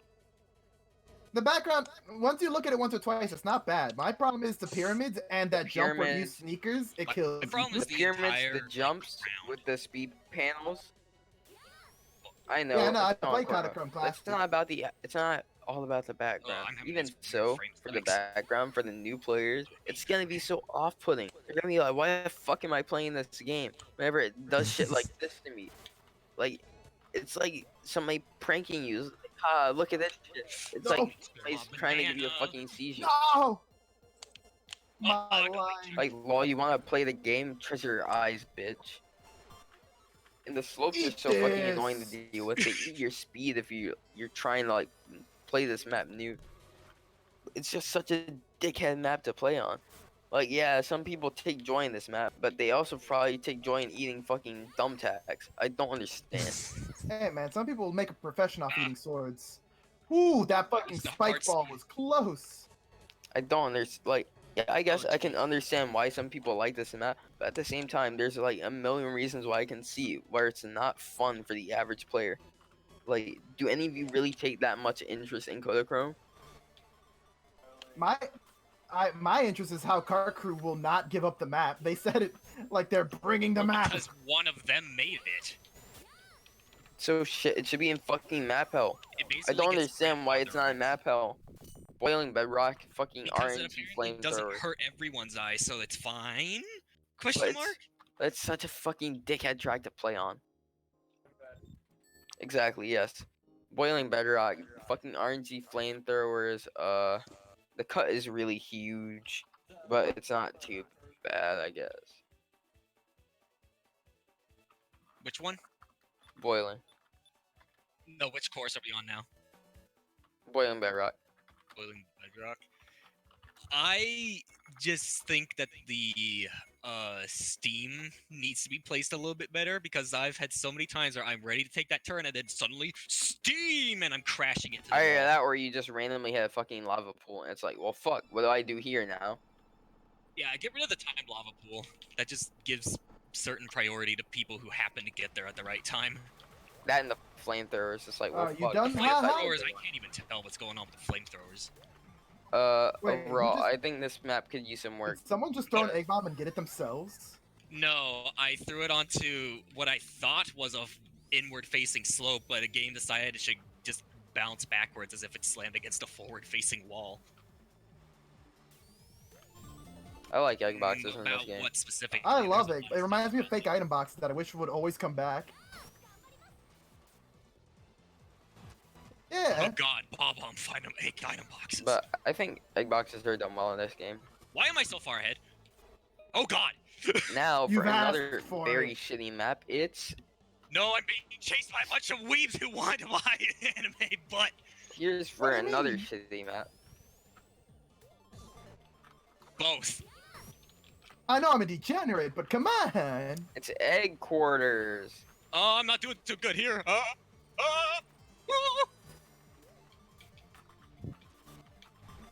[SPEAKER 4] The background, once you look at it once or twice, it's not bad. My problem is the pyramids and that jump where you use
[SPEAKER 1] pyramids-
[SPEAKER 4] sneakers. It
[SPEAKER 6] My
[SPEAKER 4] kills me.
[SPEAKER 6] problem is
[SPEAKER 1] The
[SPEAKER 6] the
[SPEAKER 1] pyramids,
[SPEAKER 6] entire,
[SPEAKER 1] the
[SPEAKER 6] like,
[SPEAKER 1] jumps
[SPEAKER 6] ground.
[SPEAKER 1] with the speed panels. I know.
[SPEAKER 4] Yeah, no, I
[SPEAKER 1] it's not
[SPEAKER 4] play
[SPEAKER 1] important,
[SPEAKER 4] Kodachrome
[SPEAKER 1] but it's
[SPEAKER 4] Classic.
[SPEAKER 1] not about the. It's not all about the background.
[SPEAKER 6] I'm having
[SPEAKER 1] Even
[SPEAKER 6] these weird
[SPEAKER 1] so,
[SPEAKER 6] frame
[SPEAKER 1] for the
[SPEAKER 6] spikes.
[SPEAKER 1] background, for the new players, it's gonna be so off-putting. They're gonna be like, "Why the fuck am I playing this game?" Whenever it does shit like this to me, like, it's like somebody pranking you. It's like, ah, look at this shit. It's
[SPEAKER 4] No.
[SPEAKER 1] like somebody's trying to give you a fucking seizure.
[SPEAKER 4] No! My
[SPEAKER 6] I got
[SPEAKER 4] life.
[SPEAKER 1] Like, lol, you want to play the game? Trust your eyes, bitch. And the slopes are
[SPEAKER 4] Eat
[SPEAKER 1] so fucking annoying
[SPEAKER 4] this.
[SPEAKER 1] to deal with. They eat your speed if you're trying to like play this map new. It's just such a dickhead map to play on. Like, yeah, some people take joy in this map, but they also probably take joy in eating fucking thumbtacks. I don't understand.
[SPEAKER 4] Hey man, some people make a profession off eating swords. Ooh, that fucking
[SPEAKER 6] The
[SPEAKER 4] spike
[SPEAKER 6] hard
[SPEAKER 4] ball
[SPEAKER 6] side.
[SPEAKER 4] was close.
[SPEAKER 1] I don't understand. Like, yeah, I guess I can understand why some people like this map, but at the same time, there's like a million reasons why I can see where it's not fun for the average player. Like, do any of you really take that much interest in Kodachrome?
[SPEAKER 4] My interest is how Car Crew will not give up the map. They said it like they're bringing the map.
[SPEAKER 6] Because one of them made it.
[SPEAKER 1] So shit, it should be in fucking map hell.
[SPEAKER 6] It
[SPEAKER 1] I
[SPEAKER 6] basically
[SPEAKER 1] don't
[SPEAKER 6] gets
[SPEAKER 1] understand why it's not in
[SPEAKER 6] grandfathered
[SPEAKER 1] map hell. Boiling bedrock, fucking
[SPEAKER 6] because it
[SPEAKER 1] RNG
[SPEAKER 6] apparently doesn't
[SPEAKER 1] flamethrower.
[SPEAKER 6] hurt everyone's eyes, so it's fine?
[SPEAKER 1] But
[SPEAKER 6] Question
[SPEAKER 1] it's,
[SPEAKER 6] mark?
[SPEAKER 1] that's such a fucking dickhead track to play on. Exactly, yes. Boiling bedrock, fucking RNG flamethrowers, the cut is really huge, but it's not too bad, I guess.
[SPEAKER 6] Which one?
[SPEAKER 1] Boiling.
[SPEAKER 6] No, which course are we on now?
[SPEAKER 1] Boiling bedrock.
[SPEAKER 6] Boiling Bedrock. I just think that the steam needs to be placed a little bit better because I've had so many times where I'm ready to take that turn and then suddenly steam and I'm crashing into the
[SPEAKER 1] I
[SPEAKER 6] wall.
[SPEAKER 1] hear that where you just randomly hit a fucking lava pool and it's like, well fuck, what do I do here now?
[SPEAKER 6] Yeah, get rid of the timed lava pool. That just gives certain priority to people who happen to get there at the right time.
[SPEAKER 1] That and the flamethrower is just like, well
[SPEAKER 4] You
[SPEAKER 1] fuck.
[SPEAKER 4] done?
[SPEAKER 1] if
[SPEAKER 4] How-
[SPEAKER 1] I
[SPEAKER 4] how-
[SPEAKER 6] Flamethrowers, I can't even tell what's going on with the flamethrowers.
[SPEAKER 4] Wait, you
[SPEAKER 1] overall,
[SPEAKER 4] just-
[SPEAKER 1] I think this map could use some work.
[SPEAKER 4] Did someone just throw an egg bomb and get it themselves?
[SPEAKER 6] No, I threw it onto what I thought was a inward-facing slope, but a game decided it should just bounce backwards as if it slammed against a forward-facing wall.
[SPEAKER 1] I like egg boxes in this
[SPEAKER 6] About
[SPEAKER 1] game.
[SPEAKER 6] what specifically?
[SPEAKER 4] I
[SPEAKER 6] There's
[SPEAKER 4] love
[SPEAKER 6] a
[SPEAKER 4] it.
[SPEAKER 6] lot of
[SPEAKER 4] It reminds me of
[SPEAKER 6] stuff.
[SPEAKER 4] fake item boxes that I wish would always come back.
[SPEAKER 6] Oh
[SPEAKER 4] Yeah.
[SPEAKER 6] god, Bob, I'm finding egg item boxes.
[SPEAKER 1] But I think egg boxes are done well in this game.
[SPEAKER 6] Why am I so far ahead? Oh god!
[SPEAKER 1] Now
[SPEAKER 4] You've
[SPEAKER 1] for
[SPEAKER 4] asked
[SPEAKER 1] another
[SPEAKER 4] for
[SPEAKER 1] very
[SPEAKER 4] it.
[SPEAKER 1] shitty map, it's
[SPEAKER 6] No, I'm being chased by a bunch of weebs who want to buy an anime butt.
[SPEAKER 1] here's
[SPEAKER 4] What
[SPEAKER 1] for
[SPEAKER 4] do you
[SPEAKER 1] another
[SPEAKER 4] mean?
[SPEAKER 1] shitty map.
[SPEAKER 6] Both.
[SPEAKER 4] I know I'm a degenerate, but come on.
[SPEAKER 1] It's egg quarters.
[SPEAKER 6] Oh, I'm not doing too good here.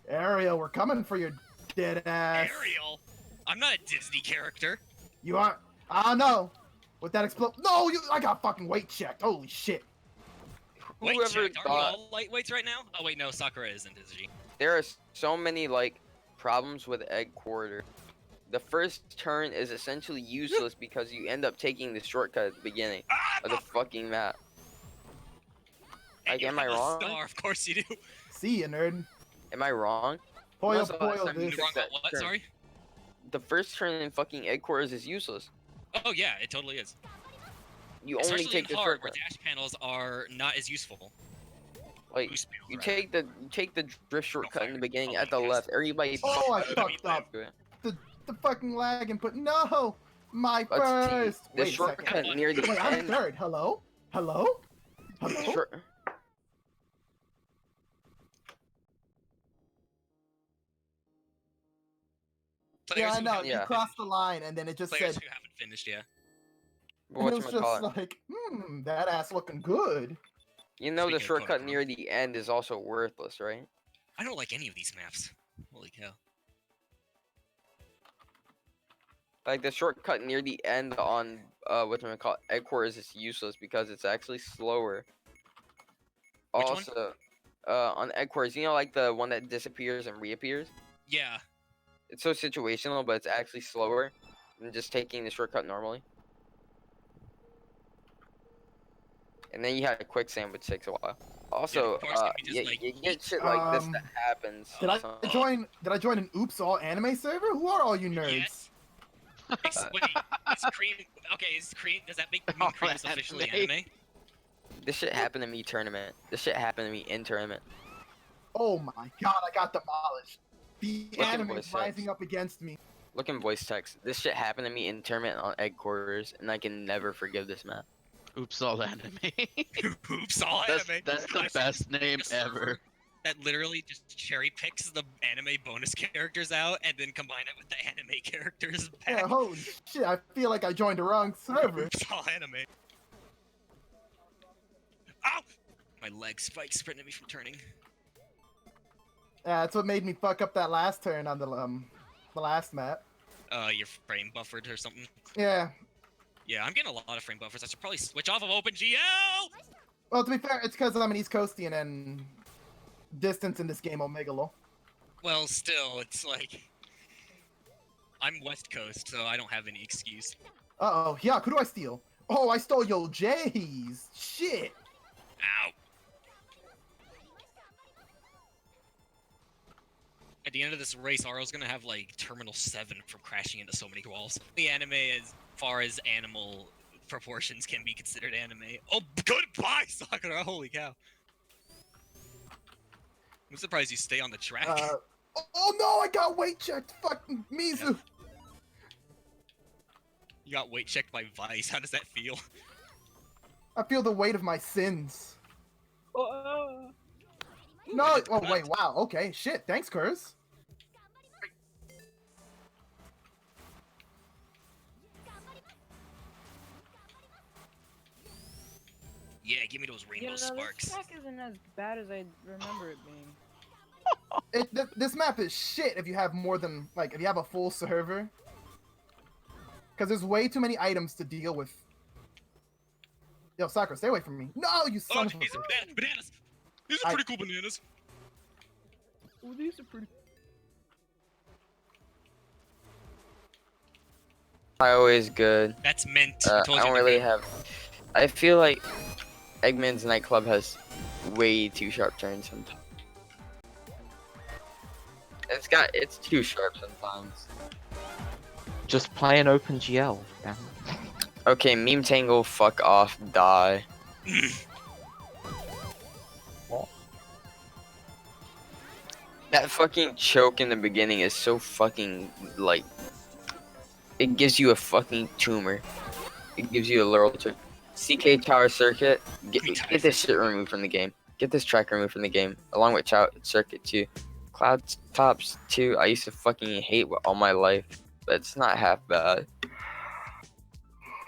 [SPEAKER 4] Ariel, we're coming for your dead ass.
[SPEAKER 6] Ariel? I'm not a Disney character.
[SPEAKER 4] You are. I know. With that explode. No, I got fucking weight checked. Holy shit.
[SPEAKER 6] Wait,
[SPEAKER 1] Whoever
[SPEAKER 6] checked. Are we
[SPEAKER 1] thought
[SPEAKER 6] all lightweights right now? Oh wait, no, Sakura isn't, is she?
[SPEAKER 1] there are so many like problems with egg quarter. The first turn is essentially useless because you end up taking the shortcut at the beginning of the fucking map.
[SPEAKER 6] And
[SPEAKER 1] Like,
[SPEAKER 6] you
[SPEAKER 1] am I
[SPEAKER 6] have a
[SPEAKER 1] wrong?
[SPEAKER 6] Star, of course you do.
[SPEAKER 4] See ya, nerd.
[SPEAKER 1] Am I wrong?
[SPEAKER 4] Poyo,
[SPEAKER 1] When's the last
[SPEAKER 4] poyo,
[SPEAKER 1] time you
[SPEAKER 4] this.
[SPEAKER 6] You're wrong
[SPEAKER 1] that
[SPEAKER 6] about what?
[SPEAKER 1] turn.
[SPEAKER 6] Sorry.
[SPEAKER 1] The first turn in fucking egg quarters is useless.
[SPEAKER 6] Oh yeah, it totally is.
[SPEAKER 1] You
[SPEAKER 6] Especially
[SPEAKER 1] only take
[SPEAKER 6] in
[SPEAKER 1] the
[SPEAKER 6] hard, where
[SPEAKER 1] shortcut.
[SPEAKER 6] dash panels are not as useful.
[SPEAKER 1] Like
[SPEAKER 6] Boost
[SPEAKER 1] you
[SPEAKER 6] panels, rather.
[SPEAKER 1] take the drift shortcut in the
[SPEAKER 6] fire.
[SPEAKER 1] beginning
[SPEAKER 6] Oh,
[SPEAKER 1] at the
[SPEAKER 6] yes.
[SPEAKER 1] left. Everybody
[SPEAKER 4] Oh, I
[SPEAKER 1] fucking
[SPEAKER 4] fucked up.
[SPEAKER 1] do it.
[SPEAKER 4] The fucking lag input. No! My
[SPEAKER 1] Let's see.
[SPEAKER 4] first!
[SPEAKER 1] The
[SPEAKER 4] Wait a second.
[SPEAKER 1] shortcut near the
[SPEAKER 4] Wait, I'm
[SPEAKER 1] end.
[SPEAKER 4] third. Hello? Hello? Hello?
[SPEAKER 1] Short-
[SPEAKER 4] Yeah,
[SPEAKER 6] Players
[SPEAKER 4] I
[SPEAKER 6] who
[SPEAKER 4] know.
[SPEAKER 6] haven't
[SPEAKER 4] You
[SPEAKER 1] Yeah.
[SPEAKER 4] crossed the line and then it just
[SPEAKER 6] Players
[SPEAKER 4] said,
[SPEAKER 6] who haven't finished, yeah.
[SPEAKER 4] and it was
[SPEAKER 1] Whatchamacallit.
[SPEAKER 4] just like, that ass looking good.
[SPEAKER 1] You know the
[SPEAKER 6] Speaking of
[SPEAKER 1] shortcut
[SPEAKER 6] Kona
[SPEAKER 1] near the end is also worthless, right?
[SPEAKER 6] I don't like any of these maps. Holy cow.
[SPEAKER 1] Like the shortcut near the end on whatchamacallit, Headquarters is useless because it's actually slower.
[SPEAKER 6] Which one?
[SPEAKER 1] Also, on Headquarters, you know, like the one that disappears and reappears.
[SPEAKER 6] Yeah.
[SPEAKER 1] It's so situational, but it's actually slower than just taking the shortcut normally. And then you had a quicksand, which takes a while. Also,
[SPEAKER 6] parts can be just,
[SPEAKER 1] you,
[SPEAKER 6] like,
[SPEAKER 1] you get shit like this that happens.
[SPEAKER 4] Did I
[SPEAKER 1] some-
[SPEAKER 4] join an Oops All Anime server? Who are all you nerds?
[SPEAKER 6] Yes. Wait, is Cream okay? Is Cream? Does that make mean Cream is officially anime?
[SPEAKER 1] This shit happened to me tournament. This shit happened to me in tournament.
[SPEAKER 4] Oh my god, I got demolished. The
[SPEAKER 1] Look at
[SPEAKER 4] anime
[SPEAKER 1] voice
[SPEAKER 4] is rising up against me.
[SPEAKER 1] Look in voice text. This shit happened to me in tournament on Headquarters, and I can never forgive this map.
[SPEAKER 5] Oops, all anime.
[SPEAKER 6] Oops, all
[SPEAKER 5] that's
[SPEAKER 6] anime.
[SPEAKER 5] that's the
[SPEAKER 6] Nice.
[SPEAKER 5] best name
[SPEAKER 6] A server
[SPEAKER 5] ever.
[SPEAKER 6] That literally just cherry picks the anime bonus characters out and then combine it with the anime characters.
[SPEAKER 4] Yeah,
[SPEAKER 6] Back.
[SPEAKER 4] holy shit, I feel like I joined the wrong server.
[SPEAKER 6] Oops, all anime. Ow! My leg spikes prevented me from turning.
[SPEAKER 4] Yeah, that's what made me fuck up that last turn on the last map.
[SPEAKER 6] Your frame buffered or something.
[SPEAKER 4] Yeah.
[SPEAKER 6] Yeah, I'm getting a lot of frame buffers. I should probably switch off of OpenGL.
[SPEAKER 4] Well, to be fair, it's because I'm an East Coastian and distance in this game Omegalo.
[SPEAKER 6] Well, still, it's like I'm West Coast, so I don't have any excuse.
[SPEAKER 4] Uh-oh, yeah, who do I steal? Oh, I stole your J's. Shit.
[SPEAKER 6] Ow. At the end of this race, Aro's gonna have like Terminal 7 from crashing into so many walls. The anime, as far as animal proportions can be considered anime. Oh, goodbye, Sakura! Holy cow. I'm surprised you stay on the track.
[SPEAKER 4] Oh no, I got weight checked. Fucking Mizu.
[SPEAKER 6] You got weight checked by Vice. How does that feel?
[SPEAKER 4] I feel the weight of my sins.
[SPEAKER 6] Ooh,
[SPEAKER 4] No,
[SPEAKER 6] I did
[SPEAKER 4] oh
[SPEAKER 6] that.
[SPEAKER 4] wait, wow, okay, shit, thanks, Kurz.
[SPEAKER 6] Yeah, give me those rainbow sparks.
[SPEAKER 7] This track isn't as bad as I remember it being.
[SPEAKER 4] This map is shit if you have more than, like, if you have a full server. Because there's way too many items to deal with. Yo, Sakura, stay away from me. No, you
[SPEAKER 6] Oh,
[SPEAKER 4] son of a...
[SPEAKER 6] jeez, bananas! These are pretty cool bananas.
[SPEAKER 7] Oh, these are pretty.
[SPEAKER 1] Always good.
[SPEAKER 6] That's mint.
[SPEAKER 1] I
[SPEAKER 6] told you
[SPEAKER 1] don't
[SPEAKER 6] they're
[SPEAKER 1] really
[SPEAKER 6] mint.
[SPEAKER 1] have. I feel like Eggman's nightclub has way too sharp turns sometimes. It's too sharp sometimes.
[SPEAKER 8] Just play an OpenGL. Damn.
[SPEAKER 1] Okay, meme tangle, fuck off, die.
[SPEAKER 8] What?
[SPEAKER 1] That fucking choke in the beginning is so fucking like. It gives you a fucking tumor. It gives you a literal tumor. CK Tower Circuit, get this shit removed from the game. Get this track removed from the game, along with Circuit 2. Cloud Tops 2, I used to fucking hate all my life, but it's not half bad.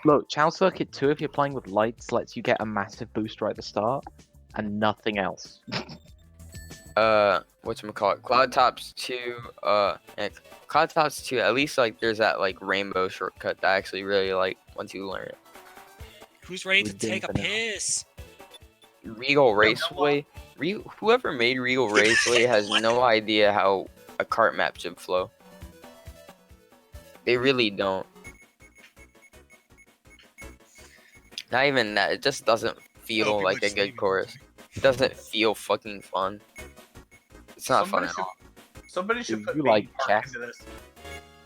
[SPEAKER 8] Look, Chow Circuit 2, if you're playing with lights, lets you get a massive boost right at the start, and nothing else.
[SPEAKER 1] Whatchamacallit, Cloud Tops 2, yeah, Cloud Tops 2, at least, like, there's that, like, rainbow shortcut that I actually really like once you learn it.
[SPEAKER 6] Who's ready to
[SPEAKER 8] We've been
[SPEAKER 6] take a
[SPEAKER 8] vanilla.
[SPEAKER 6] piss?
[SPEAKER 1] Regal Raceway, whoever made Regal Raceway has no idea how a kart map should flow. They really don't. Not even that, it just doesn't feel
[SPEAKER 6] people
[SPEAKER 1] like a
[SPEAKER 6] just
[SPEAKER 1] good
[SPEAKER 6] leave.
[SPEAKER 1] chorus. It doesn't feel fucking fun. It's not fun
[SPEAKER 9] Somebody
[SPEAKER 1] at all.
[SPEAKER 9] Somebody should
[SPEAKER 8] Do
[SPEAKER 9] put
[SPEAKER 8] you
[SPEAKER 9] Baby
[SPEAKER 8] like
[SPEAKER 9] Park
[SPEAKER 8] chess?
[SPEAKER 9] into this.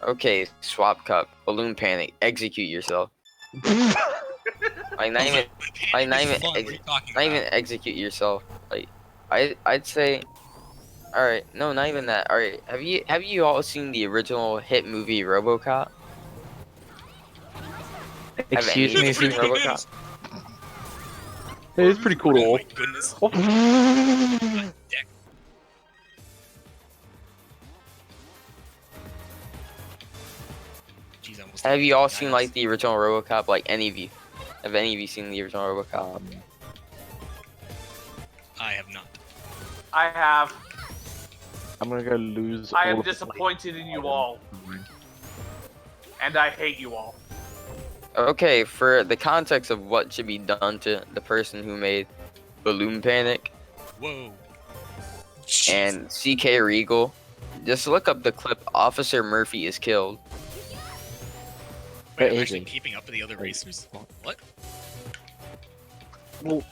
[SPEAKER 1] Okay, Swap Cup, Balloon Panic, execute yourself. Like not even, like not even,
[SPEAKER 6] Fun, what are you talking
[SPEAKER 1] not even
[SPEAKER 6] about?
[SPEAKER 1] execute yourself. Like, I'd say, all right, no, not even that. All right, have you all seen the original hit movie RoboCop?
[SPEAKER 8] Excuse
[SPEAKER 1] any
[SPEAKER 8] me,
[SPEAKER 1] seen
[SPEAKER 8] is
[SPEAKER 1] RoboCop?
[SPEAKER 8] it is pretty cool.
[SPEAKER 6] Oh my goodness.
[SPEAKER 8] Oh.
[SPEAKER 6] Deck. Jeez, I almost
[SPEAKER 1] Have
[SPEAKER 6] died.
[SPEAKER 1] you all
[SPEAKER 6] Nice.
[SPEAKER 1] seen like the original RoboCop? Like any of you? Have any of you seen the original RoboCop?
[SPEAKER 6] I have not.
[SPEAKER 9] I have.
[SPEAKER 8] I'm gonna go lose.
[SPEAKER 9] I
[SPEAKER 8] all
[SPEAKER 9] am
[SPEAKER 8] of the
[SPEAKER 9] disappointed in you all. And I hate you all.
[SPEAKER 1] Okay, for the context of what should be done to the person who made Balloon Panic
[SPEAKER 6] Whoa.
[SPEAKER 1] and CK Regal, just look up the clip Officer Murphy is killed.
[SPEAKER 6] Wait,
[SPEAKER 8] Bit
[SPEAKER 6] I'm actually
[SPEAKER 8] easy.
[SPEAKER 6] keeping up with the other racers. What?
[SPEAKER 8] Well,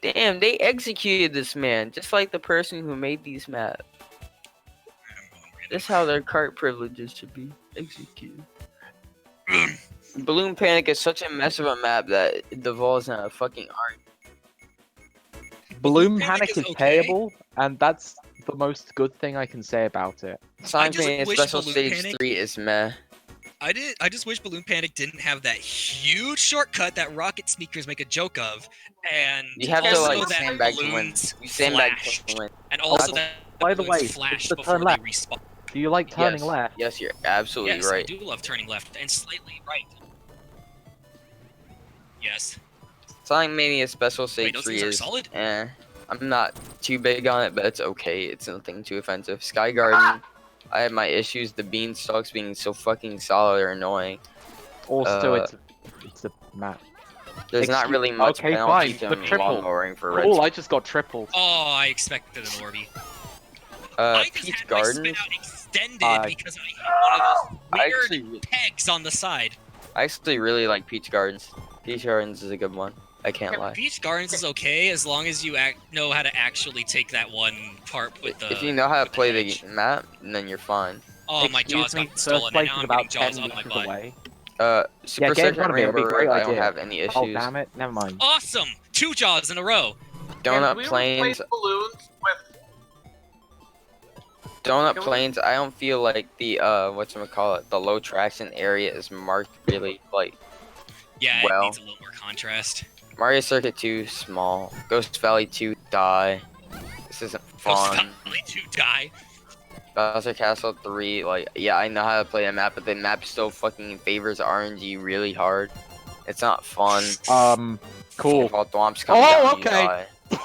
[SPEAKER 1] Damn, they executed this man, just like the person who made these maps.
[SPEAKER 6] I'm going random.
[SPEAKER 1] This is how their cart privileges should be executed. Balloon Panic is such a mess of a map that it devolves in a fucking art.
[SPEAKER 8] Balloon
[SPEAKER 6] Panic
[SPEAKER 8] Panic
[SPEAKER 6] is
[SPEAKER 8] is
[SPEAKER 6] okay.
[SPEAKER 8] payable, and that's the most good thing I can say about it.
[SPEAKER 1] Sonic
[SPEAKER 6] just
[SPEAKER 1] Mania
[SPEAKER 6] wish
[SPEAKER 1] Special
[SPEAKER 6] Balloon
[SPEAKER 1] Stage
[SPEAKER 6] Panic-
[SPEAKER 1] 3 is meh.
[SPEAKER 6] I just wish Balloon Panic didn't have that huge shortcut that rocket sneakers make a joke of, and
[SPEAKER 1] You have to
[SPEAKER 6] also
[SPEAKER 1] like
[SPEAKER 6] that
[SPEAKER 1] sandbag to win.
[SPEAKER 6] balloons
[SPEAKER 1] You sandbag
[SPEAKER 6] flash,
[SPEAKER 1] to win.
[SPEAKER 6] and also
[SPEAKER 8] Oh,
[SPEAKER 6] that
[SPEAKER 8] by the
[SPEAKER 6] balloons
[SPEAKER 8] way,
[SPEAKER 6] flash
[SPEAKER 8] it's the
[SPEAKER 6] before
[SPEAKER 8] turn
[SPEAKER 6] they
[SPEAKER 8] left.
[SPEAKER 6] respawn.
[SPEAKER 8] Do you like turning
[SPEAKER 1] Yes.
[SPEAKER 8] left?
[SPEAKER 1] Yes, you're absolutely
[SPEAKER 6] Yes, I
[SPEAKER 1] right.
[SPEAKER 6] do love turning left and slightly right. Yes.
[SPEAKER 1] Sonic Mania Special
[SPEAKER 6] Wait,
[SPEAKER 1] Stage
[SPEAKER 6] those
[SPEAKER 1] 3
[SPEAKER 6] things are
[SPEAKER 1] is
[SPEAKER 6] solid?
[SPEAKER 1] I'm not too big on it, but it's okay. It's nothing too offensive. Sky Garden, I have my issues. The beanstalks being so fucking solid are annoying.
[SPEAKER 8] Also, it's a map.
[SPEAKER 1] There's not
[SPEAKER 8] Excuse-
[SPEAKER 1] really much
[SPEAKER 8] okay,
[SPEAKER 1] penalty
[SPEAKER 8] fine,
[SPEAKER 1] to
[SPEAKER 8] but triple.
[SPEAKER 1] lawnmowering for red.
[SPEAKER 8] Cool, I just got tripled.
[SPEAKER 6] Oh, I expected an Orby. I just
[SPEAKER 1] Peach
[SPEAKER 6] had my spin
[SPEAKER 1] Gardens.
[SPEAKER 6] out extended
[SPEAKER 8] I-
[SPEAKER 6] because I hit one of those
[SPEAKER 1] I
[SPEAKER 6] weird
[SPEAKER 1] actually,
[SPEAKER 6] pegs on the side.
[SPEAKER 1] I actually really like Peach Gardens. Peach Gardens is a good one. I can't lie.
[SPEAKER 6] Beach Gardens is okay as long as you know how to actually take that one part with the.
[SPEAKER 1] If you know how to
[SPEAKER 6] with
[SPEAKER 1] play
[SPEAKER 6] edge.
[SPEAKER 1] the map, then you're fine.
[SPEAKER 6] Oh, my
[SPEAKER 8] Excuse
[SPEAKER 6] jaws
[SPEAKER 8] me,
[SPEAKER 6] got
[SPEAKER 8] first
[SPEAKER 6] stolen, and
[SPEAKER 8] place
[SPEAKER 6] now
[SPEAKER 8] is
[SPEAKER 6] I'm
[SPEAKER 8] about
[SPEAKER 6] getting jaws
[SPEAKER 8] 10
[SPEAKER 6] on my
[SPEAKER 8] meters
[SPEAKER 6] butt.
[SPEAKER 8] away.
[SPEAKER 1] Super
[SPEAKER 8] Yeah, get in
[SPEAKER 1] Circuit
[SPEAKER 8] front of me, it'll be
[SPEAKER 1] Rainbow
[SPEAKER 8] great
[SPEAKER 1] Road, I don't
[SPEAKER 8] idea.
[SPEAKER 1] have any
[SPEAKER 8] Oh,
[SPEAKER 1] issues.
[SPEAKER 8] damn it, never mind.
[SPEAKER 6] Awesome! 2 jaws in a row.
[SPEAKER 1] Donut
[SPEAKER 9] Can we
[SPEAKER 1] Plains,
[SPEAKER 9] replace balloons with
[SPEAKER 1] Donut
[SPEAKER 9] Can we-
[SPEAKER 1] Plains. I don't feel like the whatchamacallit, the low traction area is marked really like.
[SPEAKER 6] Yeah,
[SPEAKER 1] Well.
[SPEAKER 6] it needs a little more contrast.
[SPEAKER 1] Mario Circuit 2 small. Ghost Valley 2 die. This isn't
[SPEAKER 6] Ghost
[SPEAKER 1] fun.
[SPEAKER 6] Valley 2 die.
[SPEAKER 1] Bowser Castle 3, like, yeah, I know how to play a map, but the map still fucking favors RNG really hard. It's not fun.
[SPEAKER 8] Cool.
[SPEAKER 1] While Thwomps come
[SPEAKER 8] Oh,
[SPEAKER 1] down, you
[SPEAKER 8] okay.
[SPEAKER 1] die. But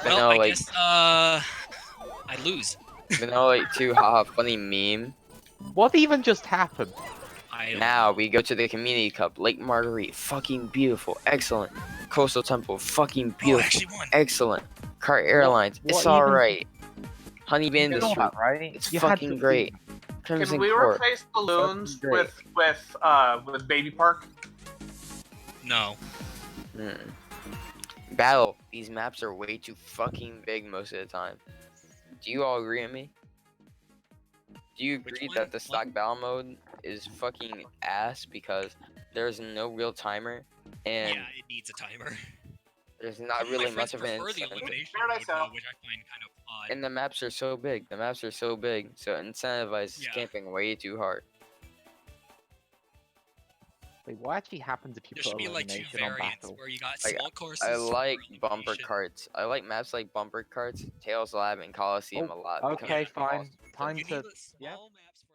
[SPEAKER 6] Well,
[SPEAKER 1] no,
[SPEAKER 6] I
[SPEAKER 1] like,
[SPEAKER 6] guess, I lose.
[SPEAKER 1] Vanilla like 2, haha, funny meme.
[SPEAKER 8] What even just happened?
[SPEAKER 6] I don't
[SPEAKER 1] Now
[SPEAKER 6] know.
[SPEAKER 1] we go to the Community Cup. Lake Marguerite, fucking beautiful, excellent. Coastal Temple, fucking
[SPEAKER 6] Oh, I
[SPEAKER 1] beautiful,
[SPEAKER 6] actually won.
[SPEAKER 1] excellent. Cart Airlines,
[SPEAKER 8] what
[SPEAKER 1] it's
[SPEAKER 8] even-
[SPEAKER 1] alright. Honey
[SPEAKER 8] You know
[SPEAKER 1] Industry,
[SPEAKER 8] that, right?
[SPEAKER 1] it's
[SPEAKER 8] You had
[SPEAKER 1] fucking
[SPEAKER 8] to-
[SPEAKER 1] great.
[SPEAKER 9] Can
[SPEAKER 1] Crimson
[SPEAKER 9] we
[SPEAKER 1] Court,
[SPEAKER 9] replace balloons
[SPEAKER 1] great.
[SPEAKER 9] with Baby Park?
[SPEAKER 6] No.
[SPEAKER 1] Battle, these maps are way too fucking big most of the time. Do you all agree with me? Do you
[SPEAKER 6] Which
[SPEAKER 1] agree
[SPEAKER 6] one?
[SPEAKER 1] that the stock battle mode is fucking ass because there's no real timer and
[SPEAKER 6] Yeah, it needs a timer.
[SPEAKER 1] there's
[SPEAKER 6] Some
[SPEAKER 1] not
[SPEAKER 6] of my
[SPEAKER 1] really
[SPEAKER 6] friends
[SPEAKER 1] much of an
[SPEAKER 6] prefer the
[SPEAKER 1] incentive?
[SPEAKER 6] elimination
[SPEAKER 9] Paradise
[SPEAKER 6] mode,
[SPEAKER 9] House.
[SPEAKER 6] though, which I find kind of odd.
[SPEAKER 1] And the maps are so big. The maps are so big, so it incentivizes
[SPEAKER 6] Yeah.
[SPEAKER 1] camping way too hard.
[SPEAKER 8] Wait, what actually happens if you
[SPEAKER 6] There
[SPEAKER 8] put
[SPEAKER 6] should be like 2
[SPEAKER 8] elimination on
[SPEAKER 6] variants
[SPEAKER 8] battle?
[SPEAKER 6] where you got
[SPEAKER 1] Like,
[SPEAKER 6] small courses.
[SPEAKER 1] I
[SPEAKER 6] for
[SPEAKER 1] like bumper
[SPEAKER 6] elimination.
[SPEAKER 1] carts. I like maps like bumper carts, Tails Lab, and Coliseum a lot. because
[SPEAKER 8] Okay,
[SPEAKER 1] it's
[SPEAKER 8] fine.
[SPEAKER 1] awesome.
[SPEAKER 8] Time
[SPEAKER 6] You
[SPEAKER 8] to.
[SPEAKER 6] need
[SPEAKER 8] Yeah.
[SPEAKER 6] small maps for